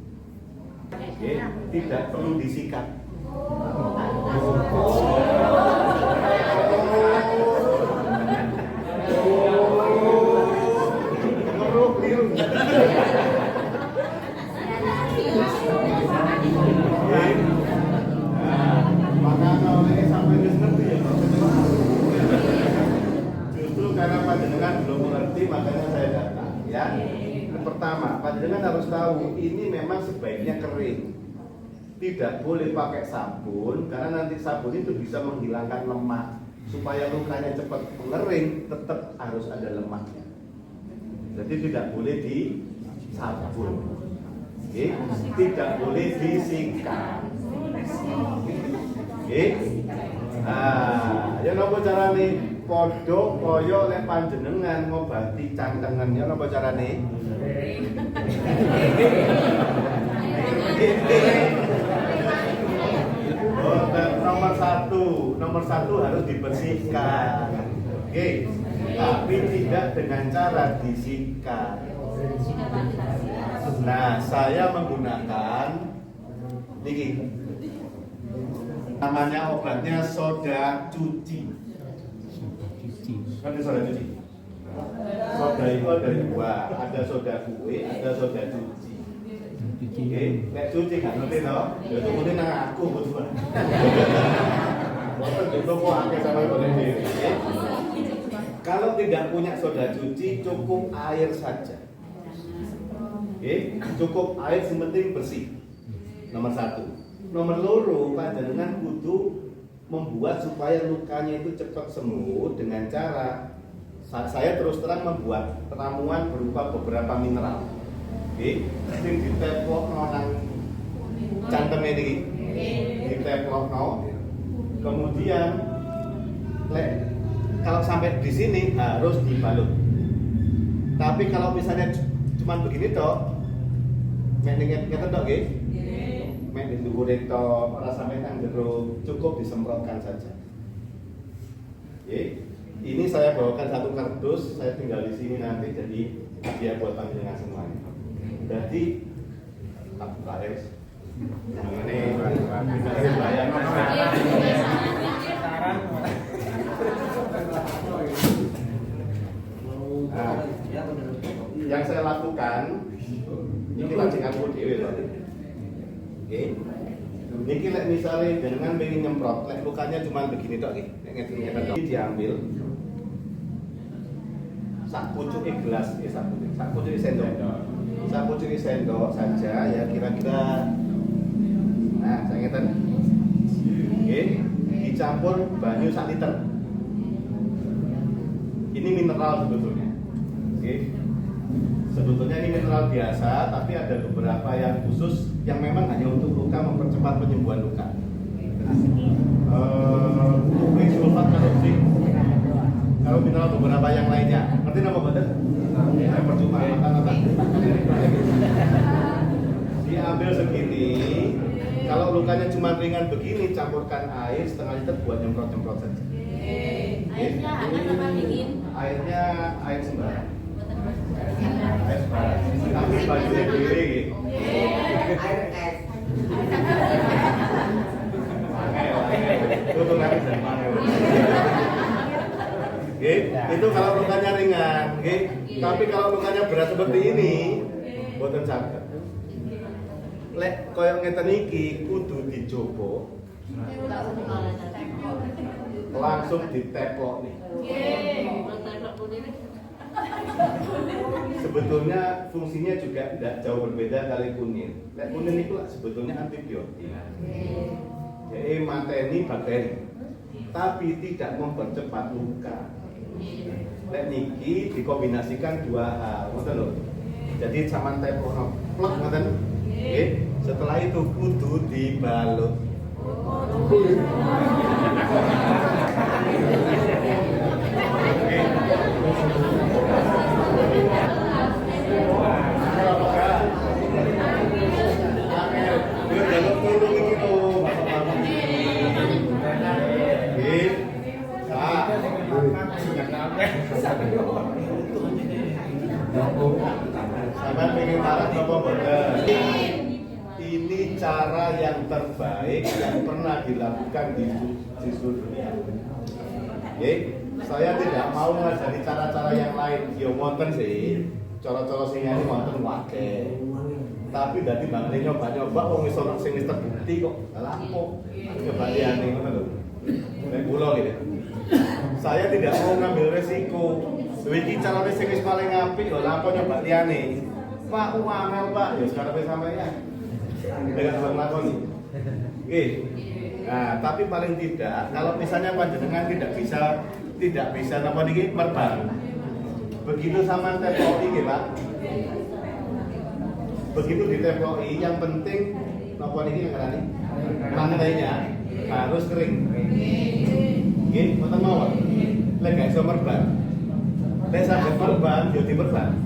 Tidak perlu disikat. Ngeruh biru. Makanya oleh sampai ngerti ya. Justru karena panjenengan belum mengerti makanya saya datang ya. Pertama, panjenengan harus tahu ini memang sebaiknya kering. Tidak boleh pakai sabun karena nanti sabun itu bisa menghilangkan lemak. Supaya lukanya cepat mengering, tetap harus ada lemaknya. Jadi tidak boleh disabun. Tidak boleh disikat. Ya napa carane? Padha kaya lek panjenengan ngobati cantengan ya napa carane? Nomor satu harus dibersihkan. Oke. Tapi tidak dengan cara disikat. Nah, saya menggunakan niki. Namanya obatnya soda cuci. Kan soda cuci. Soda itu ada dua, ada soda kue, ada soda cuci. Oke, nek cuci kan ngerti toh? Ya tuku nang aku betul. Boten ditoko akeh sama boleh dhewe. Kalau tidak punya soda cuci, cukup air saja. Oke, cukup air yang penting bersih. Nomor satu. Nomor loro, panjenengan kudu membuat supaya lukanya itu cepat sembuh dengan cara saya terus terang membuat ramuan berupa beberapa mineral. Oke, sing diteplokno nang canteme iki. Diteplokno. Kemudian kalau sampai di sini harus dibalut. Tapi kalau misalnya cuma begini toh, mek ngeten tok nggih. Mek ditunggurin toh, ora sampai nang jero, cukup disemprotkan saja. Oke. Ini saya bawakan satu kardus, saya tinggal di sini nanti jadi hadiah buat panjenengan semuanya. Jadi tak baris. Ini bayang yang saya lakukan ini lancingan dhewe lho. Oke. Niki lek misale jenengan pengen nyemprot, lek lukanya cuma begini tok nggih. Nek ngeten tok diambil sak pucuke gelas, sak pucuke sendok. Sak pucuke sendok saja ya kira-kira. Nah, saya ngeten. Oke, dicampur banyu 1 liter. Ini mineral sebetulnya. Oke. Sebetulnya ini mineral biasa, tapi ada beberapa yang khusus yang memang hanya untuk luka, mempercepat penyembuhan luka. Kuping sulfat kalsium. Kalau mineral beberapa yang lainnya, ngerti nama badan? Saya percuma makan. Diambil segini. Kalau lukanya cuma ringan begini, campurkan air setengah liter buat nyemprot-nyemprot saja. Airnya hangat apa dingin? Airnya air sembarang. Air sembarang. Tapi bajunya diri. Air es. Tutup lagi zaman. Itu kalau lukanya ringan, tapi kalau lukanya berat seperti ini, boten saged. Lek koyo ngeten iki kudu dicoba. Langsung diteplok nih. Sebetulnya fungsinya juga tidak jauh berbeda kali kunin. Lek kunin itu sebetulnya antibiotik. Jadi mateni bakteri, tapi tidak mempercepat luka. Nek niki dikombinasikan dua hal, ngoten lho. Jadi sampean tepono plek ngoten. Nggih, setelah itu kudu dibalut. Sampai pengen marah apa boten? Ini cara yang terbaik yang pernah dilakukan di seluruh dunia. Oke, saya tidak mau ngajari cara-cara yang lain. Yo wonten sih, cara-cara sing ini wonten wae. Tapi dadi bangane nyoba-nyoba wong iso sing wis terbukti kok. Lah apa? Coba liyane ngono lho. Nek kula gitu. Saya tidak mau ngambil resiko. Iki carane sing wis paling apik lho, lah apa nyoba liyane. Pak uangel Pak, ya sekarang sampeyan. Dengan bang lakoni. Oke. Nah, tapi paling tidak kalau misalnya panjenengan tidak bisa napa niki merban. Begitu sama TPOI nggih, Pak. Begitu diteploki, yang penting napa niki ngarani? Lantainya harus kering. Nggih, mboten mawon. Lek gak iso merban. Lek saged merban, yo dimerban.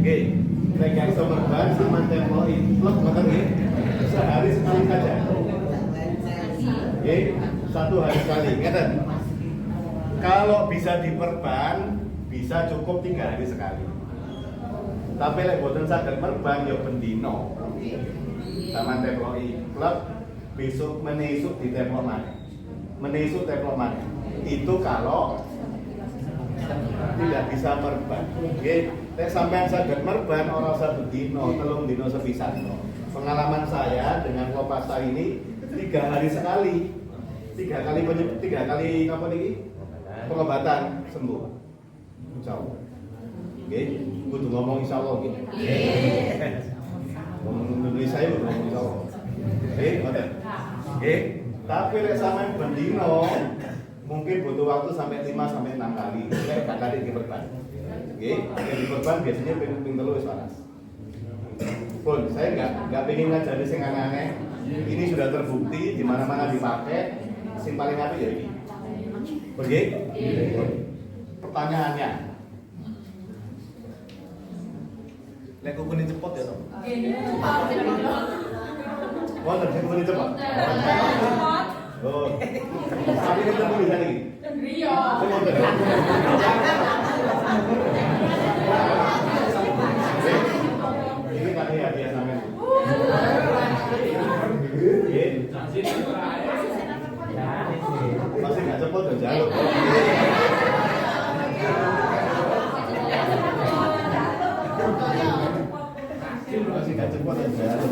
Nggih. Lek gak iso merban sama temploki, plek ngoten nggih. Sehari sekali saja. Nggih, 1 hari sekali, ngeten. Kalau bisa diperban, bisa cukup 3 hari sekali. Tapi lek boten saged merban yo bendino. Sama temploki, plek besok menesuk di templok maneh. Menesuk templok maneh. Itu kalau tidak bisa merban. Nggih, nek sampean saged merban ora usah bendino, 3 dino sepisan. Pengalaman saya dengan Kopasta ini 3 hari sekali. 3 kali apa niki? Pengobatan sembuh. Insyaallah. Nggih, kudu ngomong insyaallah nggih. Nggih. Ngomong Indonesia itu ngomong insyaallah. Nggih, ngoten. Nggih, tapi nek sampean bendino mungkin butuh waktu sampai 5 sampai 6 kali. Lek gak kali diperban. Nggih, yang diperban biasanya ping 3 wis waras. Pun saya nggak pengen ngajari sing aneh-aneh. Ini sudah terbukti di mana-mana dipakai. Sing paling apik ya ini. Oke? Pertanyaannya. Lek kuku cepot ya, Tom? Wonten sing kuku cepot. Oh. Tapi kita tulisan iki. Iya. Sing wonten. Ini kan hadiah sampean. Masih nggak cepet dan jalur. Masih nggak cepet dan jalur.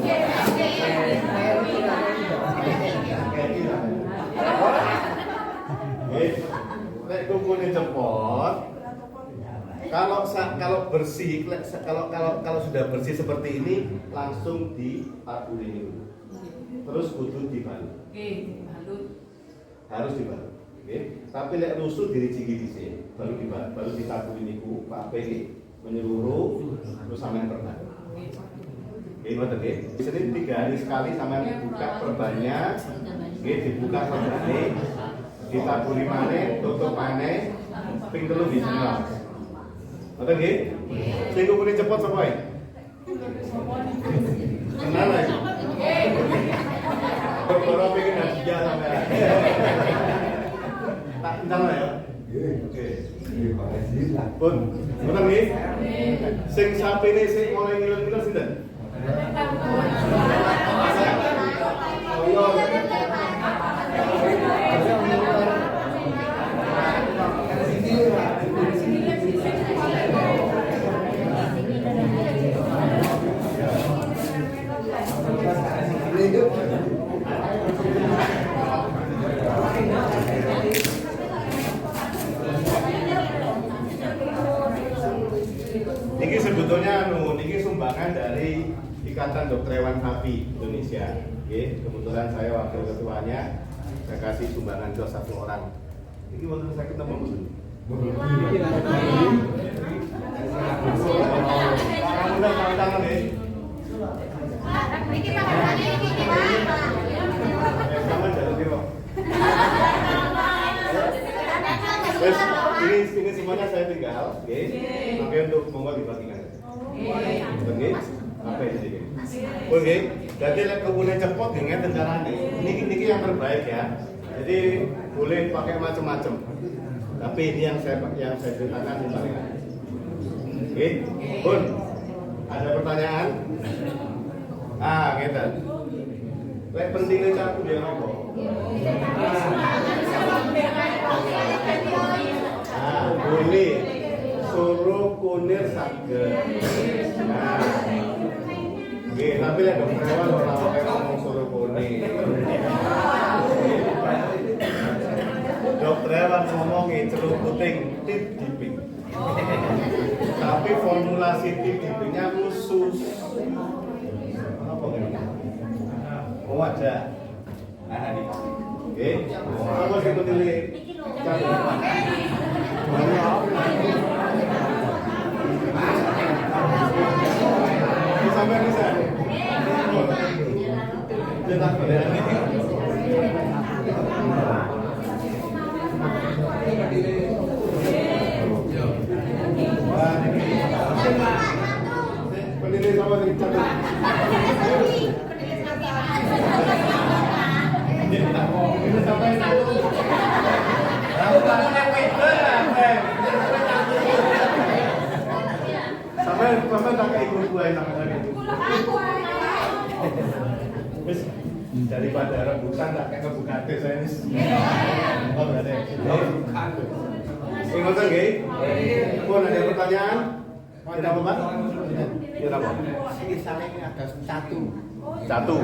Lek kukunya cepot. Kalau bersih, kalau sudah bersih seperti ini, langsung ditaburi ini. Terus kudu dibalut. Harus dibalut. Tapi lek rusuh diriciki dhisik, baru dibalut, baru ditaburi niku, Pak PG menyeluruh terus sampean perban. Ngoten nggih. Senin 3 hari sekali sampean buka perbannya, dibuka perbane, ditaburi maneh, tutup maneh, ping 3 bismillah. Ngoten nggih? Sing kukune cepot sapa ae? Kenal ae. Ora pengen hadiah sampean. Tak kenal ya. Oke. Pun, ngoten nggih? Sing sapene sing mulai ngiler-ngiler sinten? Niki sebetulnya niki sumbangan dari Ikatan Dokter Hewan Sapi Indonesia. Kebetulan saya wakil ketuanya, saya kasih sumbangan ke 1 orang. Niki wonten saya ketemu Udah tangan nih. Sama jalan kiri. Wes, ini semuanya saya tinggal, oke? Oke, untuk monggo dibagikan. Oke, apa ini? Oke, jadi lek kebune cepot dengan carane. Niki yang terbaik ya. Jadi boleh pakai macam-macam. Tapi ini yang saya ceritakan yang paling. Oke, Bun, ada pertanyaan? Gitu. Lek pentingnya cakup dia apa? Boleh suruh kunir saged. Tapi lek dokter ora ngomong suruh kunir. Dokter ngomong celuk kuting tip diping. Tapi formulasi tip dipingnya khusus. Apa kan? Oh ada. Ini. Oke. Apa sih pilih? Sampai bisa. Cetak pada ini. Pendiri sama dengan catat. Ini sampai satu. Sampai tak kayak ikut gue enak lagi. Terus daripada rebutan tak kayak ngebukate saya ini. Oh berarti. Ingat nggih? Pun ada pertanyaan? Tidak apa Pak? Tidak apa? Ini saling ada satu. Satu.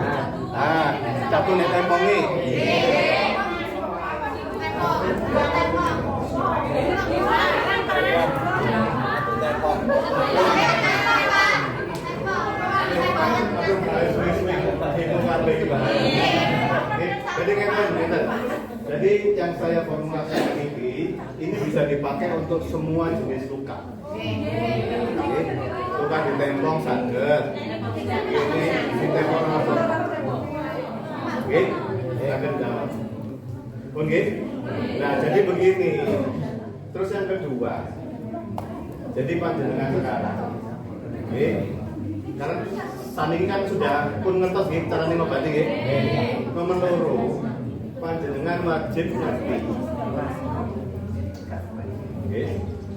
Satu nih tempongi. Jadi yang saya formulasikan ini bisa dipakai untuk semua jenis luka. Luka di tempong saged. Ini di tempong langsung. Oke, saged dalam. Oke. Nah, jadi begini. Terus yang kedua. Jadi panjenengan sekarang. Oke. Karena saning kan sudah pun ngertos nggih carane ngobati nggih. Nomor loro. Panjenengan wajib ngerti. Oke,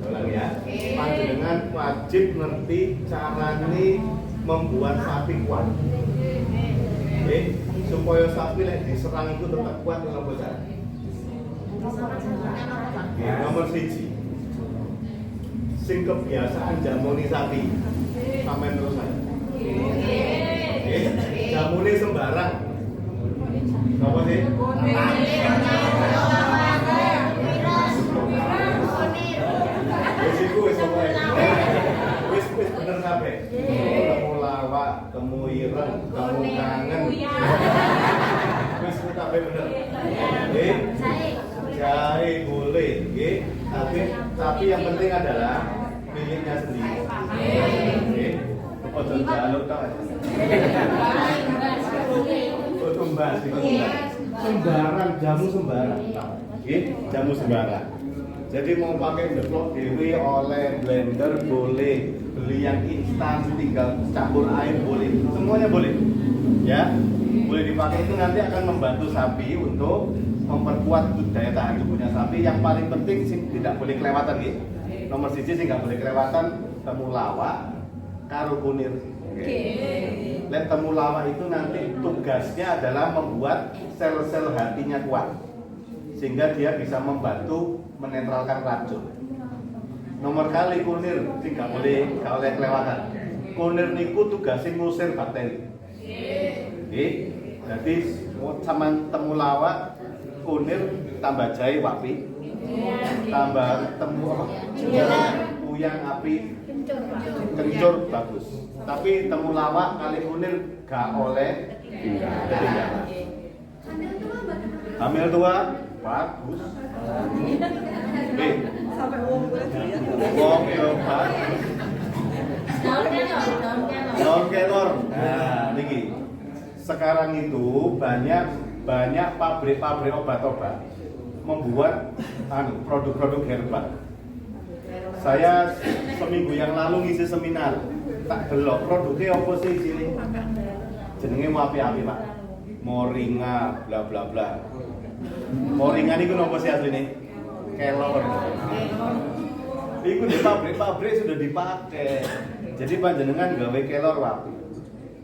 ulang ya. Panjenengan wajib ngerti carane membuat sapi kuat. Oke, supaya sapi lek diserang itu tetap kuat dengan apa cara? Nomor 1. Sing kebiasaan jamoni sapi. Sampai terus aja. Oke, jamune sembarang. Apa sih? Wis bener kabeh. Temu lawak, temu ireng, temu kangen. Wis kabeh bener. Nggih. Jahe boleh, nggih. Tapi yang penting adalah miliknya sendiri. Nggih. Ojo jaluk tok. Tumbas, sembarang jamu sembarang, jamu sembarang. Jadi mau pakai deplok dewi oleh blender boleh, beli yang instan tinggal campur air boleh, semuanya boleh, ya boleh dipakai. Itu nanti akan membantu sapi untuk memperkuat daya tahan tubuhnya sapi. Yang paling penting sih tidak boleh kelewatan nih. Nomor 1 sih nggak boleh kelewatan temulawak karo kunir. Dan temulawak itu nanti tugasnya adalah membuat sel-sel hatinya kuat sehingga dia bisa membantu menetralkan racun. Nomor kali kunir tidak boleh kelewatan. Kunir niku tugasnya ngusir bakteri. Jadi sama temulawak kunir tambah jahe wapi, tambah uyang api kencur bagus. Tapi temulawak kali kunir gak oleh ketinggalan. Hamil tua bagus. Daun kelor. Nah, niki. Sekarang itu banyak pabrik-pabrik obat-obat membuat produk-produk herbal. Saya seminggu yang lalu ngisi seminar, tak delok produknya apa sih sini? Jenenge api-api, Pak. Moringa bla bla bla. Moringa niku napa sih asline? Kelor. Iku di pabrik-pabrik sudah dipakai. Jadi panjenengan gawe kelor wapi.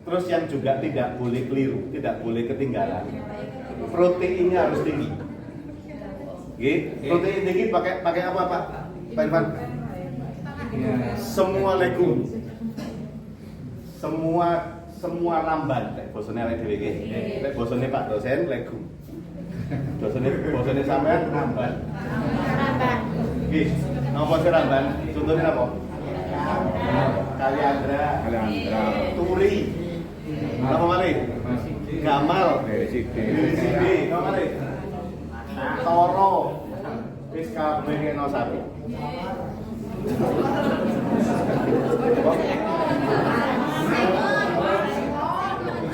Terus yang juga tidak boleh keliru, tidak boleh ketinggalan. Proteinnya harus tinggi. Oke, protein tinggi pakai apa Pak? Pak Irfan? Semua legum. Semua lamban, bosone arek dhewe iki. Nek bosone Pak dosen legum. Bosone sampean lamban. Nggih, napa sih lamban? Contohnya apa? Kaliandra, Turi, apa malih? Gamal, Sidi, apa malih? Toro, wis kabeh kena sapi.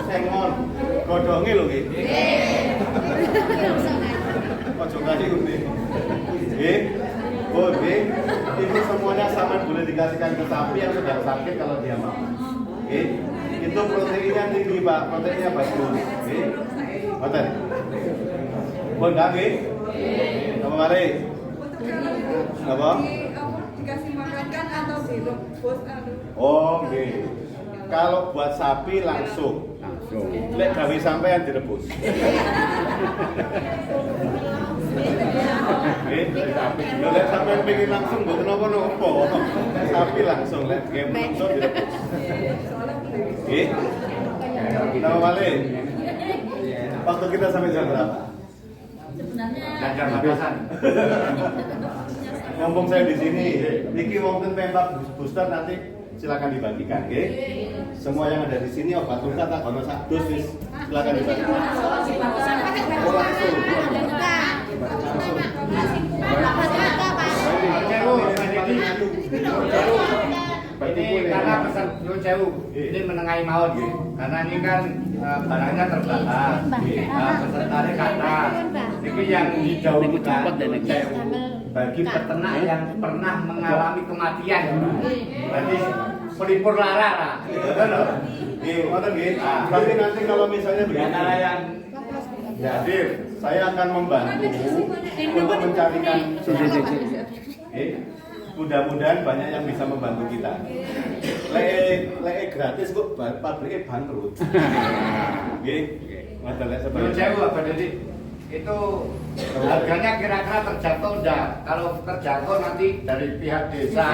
Sengon, godhonge lho nggih. Ojo kali nggih. Nggih. Oh, nggih. Itu semuanya sama boleh dikasihkan ke sapi yang sedang sakit kalau dia mau. Nggih. Itu proteinnya tinggi, Pak. Proteinnya bagus. Nggih. Ngoten. Pun enggak nggih? Apa mari? Apa? Dikasih makan atau direbus Oh, nggih. Kalau buat sapi langsung. Lek gawe sampean direbus. Lho lek sampean pengen langsung mboten napa-napa. Sapi langsung lek gawe langsung direbus. Nggih. Nama wale. Waktu kita sampai jam berapa? Sebenarnya Jam habisan. Ngomong saya di sini, niki wonten pempak booster nanti silakan dibagikan, oke? Semua yang ada di sini obat luka tak ono sak dosis, silakan dibagikan. Oh, langsung. Ini karena pesan Nyun Sewu, ini menengahi maut, karena ini kan barangnya terbatas, pesertanya kata, ini yang dijauhkan Nyun Sewu bagi peternak yang pernah mengalami kematian dulu, berarti pelipur lara lah, Tapi nanti kalau misalnya begini, jadi saya akan membantu untuk mencarikan solusi. Mudah-mudahan banyak yang bisa membantu kita. Lek gratis kok pabriknya bangkrut. Nggih. Ngoten lek Nyun Sewu apa jadi itu harganya kira-kira terjangkau enggak? Kalau terjangkau nanti dari pihak desa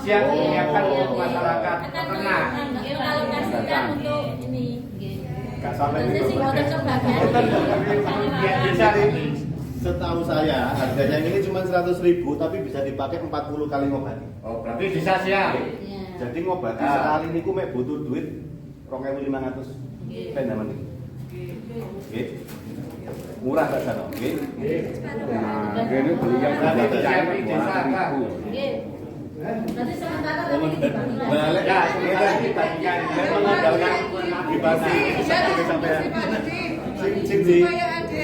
siap menyiapkan untuk masyarakat peternak. kalau kasihkan untuk ini. Enggak sampai itu. Pihak desa ini Setahu saya harganya ini cuma 100.000 tapi bisa dipakai 40 kali ngobati. oh berarti bisa siap. Jadi ngobati sekali niku mek butuh duit 2.500. Pendaman iki. Nggih. Murah tak sana, nggih. Nah, ini beli yang Berarti siap di desa Kak. Nanti sementara tapi dibagikan. Balik Ya, sementara dibagikan. memang mengandalkan dibagi sampai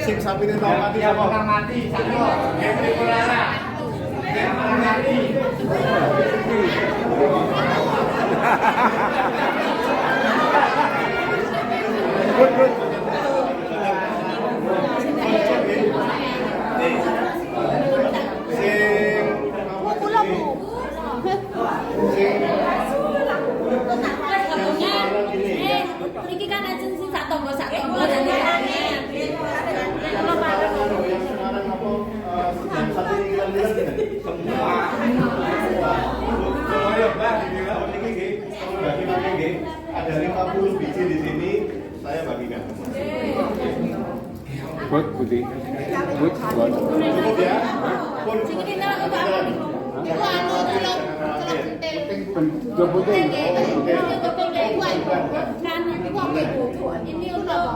sing sapi ini tahu mati Yang apa? pernah mati, satu, yang pelipur lara. Yang pernah mati. Iki kan agensi sak tonggo Yang sekarang apa? Yang satu ini kita lihat semua. Semuanya bagi ada 50 biji di sini, saya bagikan. buat putih, buat Cukup ya? Pun. Iku anu celok putih.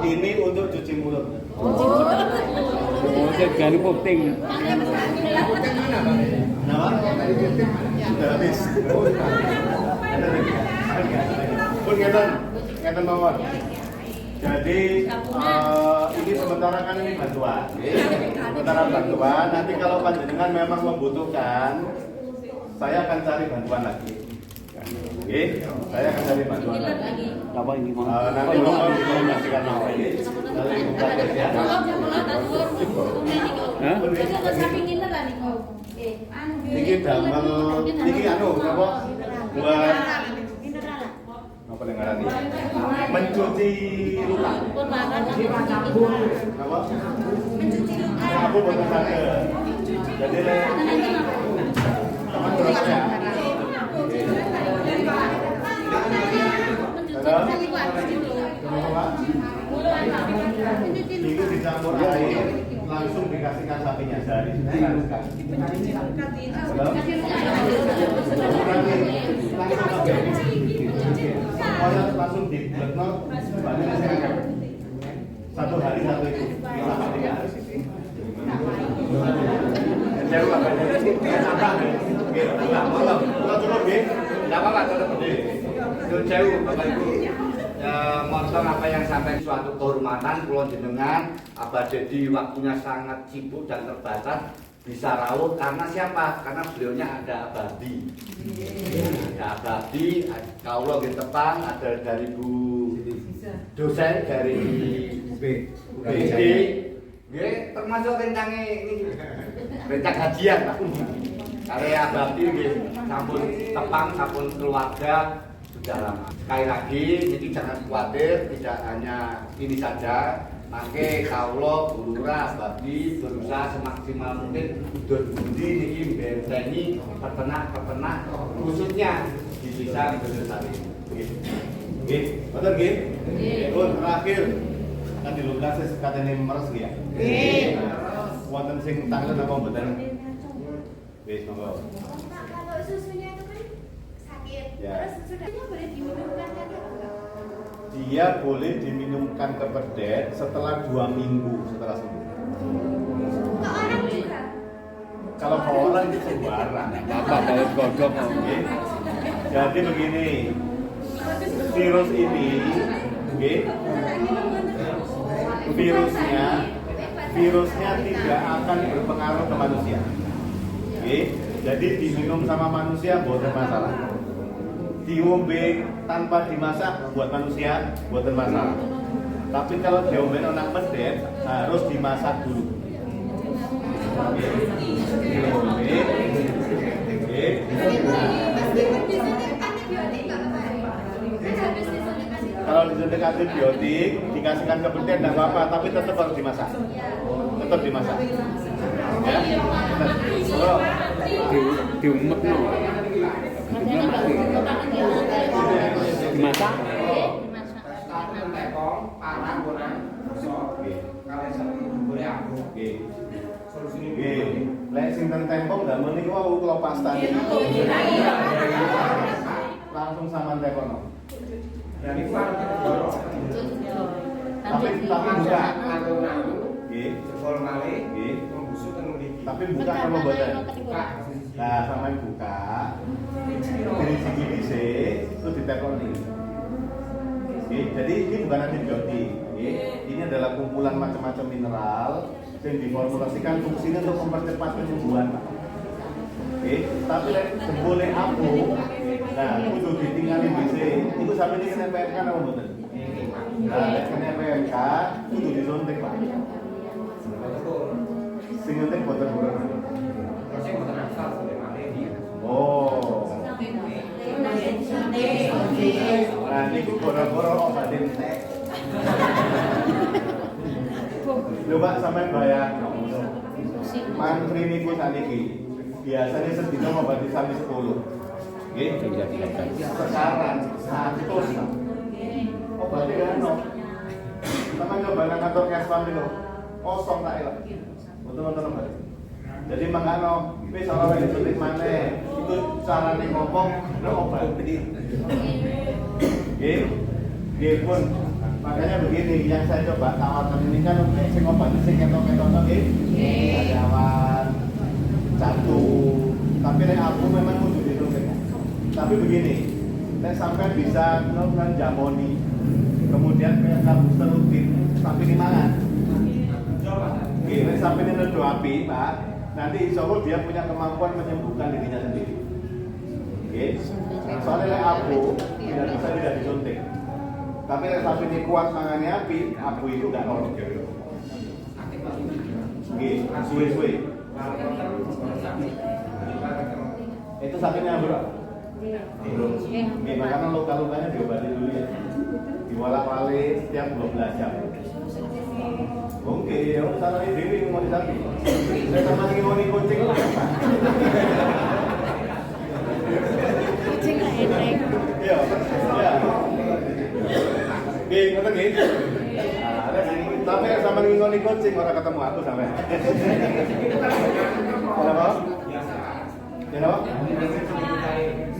Ini untuk cuci mulut. Saya ganti putih. Nama? Sudah habis. Pun ngeten mawon. Jadi ini sementara kan ini bantuan. Sementara bantuan, nanti kalau panjenengan memang membutuhkan, saya akan cari bantuan lagi. Oke, saya akan cari bantuan lagi. Apa ini mau? Nanti mau dikomunikasikan mau ini. Nanti buka ya. Hah? Niki damel, niki anu apa? Buat apa yang ngarani? Mencuci luka. Apa? Aku buatan saya. Jadi teman terus ya. Itu dicampur air, langsung dikasihkan sapinya sehari. Langsung di blekno, satu hari satu itu sampai 3 hari. Jauh apa? Tidak apa-apa, tetap jauh Bapak Ibu. Motong apa yang sampai suatu kehormatan kulon jenengan abade di waktunya sangat sibuk dan terbatas bisa rawuh karena siapa? Karena beliaunya ada abadi. Ada abadi, kaulo nggih tepang ada dari Bu dosen dari UPD. Nggih termasuk rencange ini rencang gajian Pak. Karya abadi nggih sampun tepang sampun keluarga sudah lama. Sekali lagi, jadi jangan khawatir, tidak hanya ini saja. Maka kaulo, bulura, abadi berusaha semaksimal mungkin udah budi niki benteni peternak khususnya di desa Bedesari. Nggih, betul nggih? Pun terakhir kan di lokasi katanya meres ya. Nggih. Wonten sing tangan apa mboten? Wis monggo. Kalau susunya itu kan sakit, Ya. terus susunya boleh diminumkan lagi apa enggak? Dia boleh diminumkan ke pedet setelah 2 minggu setelah sembuh. Ke orang juga? Kalau ke orang itu sembarang. Apa kalau godong? Oke. Jadi begini, virus ini, oke, virusnya tidak akan berpengaruh ke manusia. Oke, jadi diminum sama manusia bukan masalah. Diombe tanpa dimasak buat manusia bukan masalah. Tapi kalau diombe anak pedet harus dimasak dulu. Oke. Diombe. Oke. Kalau disuntik antibiotik dikasihkan ke pedet tidak apa-apa, tapi tetap harus dimasak. Tetap dimasak. Ya. Kalau Diumek no. Dimasak? Lek sinten tempong nggak mending wau kalau pasta langsung sama tekono. Tapi buka. Tapi buka sama boten. Nah, sama buka. Dari segi dhisik itu ditekoni. Jadi ini bukan antibiotik. Ini adalah kumpulan macam-macam mineral yang diformulasikan fungsinya untuk mempercepat penyembuhan. Tapi boleh ampuh. Nah, kudu ditinggalin dhisik. Iku sampe iki kena PMK apa mboten? Nah, nek kena PMK kudu disuntik, Pak. Sing nyuntik boten buron. Oh. Nah, niku goro-goro obat entek. Coba sampean bayang. Mantri niku saniki biasanya sedina ngobati sampai 10. Nggih. Sekarang 100. Obatnya kan no. Teman coba nang kantor Kespan niku. Kosong tak elok. Betul-betul obat. Jadi mangano wis ora wis disuntik maneh. Itu carane ngomong lho obat. Nggih. Nggih pun. Makanya begini, yang saya coba tawarkan ini kan sing obat sing ketok-ketok nggih. Ada awan, jatuh. Tapi nek aku memang kudu disuntik Tapi begini, nek sampai bisa melakukan jamoni, kemudian PMK booster rutin sampai di mangan. Oke, nek sampai di nedo api, Pak, nanti insya Allah dia punya kemampuan menyembuhkan dirinya sendiri. Oke, soalnya nek abu tidak disuntik. Tapi nek sampai ini kuat mangannya api, abu itu nggak nolong. Oke, suwe-suwe. Itu sakitnya bro? Belum. Makanya luka-lukanya diobati dulu ya. Diwala-wali setiap 12 jam. Oke, ya udah salahnya Dewi mau disakit. Saya sama lagi mau nih kucing lah. Kucing lah enak. Iya, iya. Oke, ngerti nggih? Tapi sama lagi mau nih kucing orang ketemu aku sampai. Kenapa? Kenapa?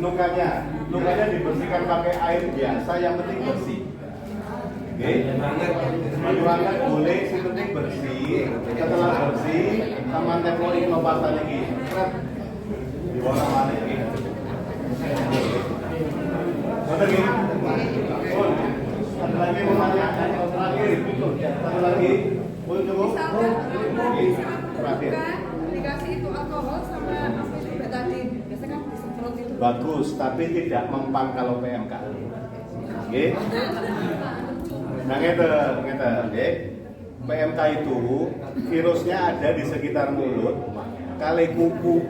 Lukanya dibersihkan pakai air biasa, yang penting bersih. Oke, diurangkan boleh, yang penting bersih. Setelah bersih, sama tempori kelopatan lagi. Diwarna lagi. Betul gini? Satu lagi mau nanya, terakhir. Satu lagi, boleh coba? Terakhir. Dikasih itu alkohol sama apa itu betadine. Biasanya kan disemprot itu. Bagus, tapi tidak mempan kalau PMK. Oke? Nah, oke. PMK itu virusnya ada di sekitar mulut, kali kuku.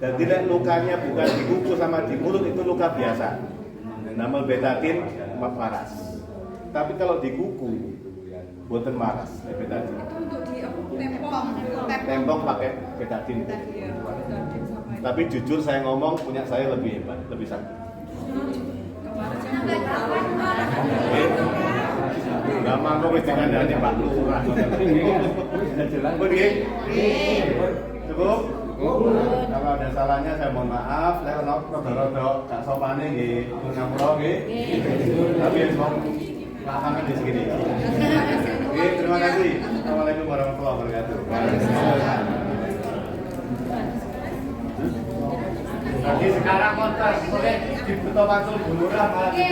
Dan tidak lukanya bukan di kuku sama di mulut, itu luka biasa. Nama betadine waras. Tapi kalau di kuku, buatan waras betadine. Itu untuk di Tempok pakai betadine. Iya, betadine sama itu. Tapi jujur saya ngomong, punya saya lebih hebat, lebih sakit. Kemarin saya Gak mampu wis dikandani Pak Lurah. Begini. Cukup? Kalau ada salahnya saya mohon maaf, saya rada-rada gak sopane nggih, ngapura nggih. Tapi ya semua lapangan di segini. Oke, terima kasih. Assalamualaikum warahmatullahi wabarakatuh. Jadi sekarang kontes boleh dibutuhkan dulu malah. Oke.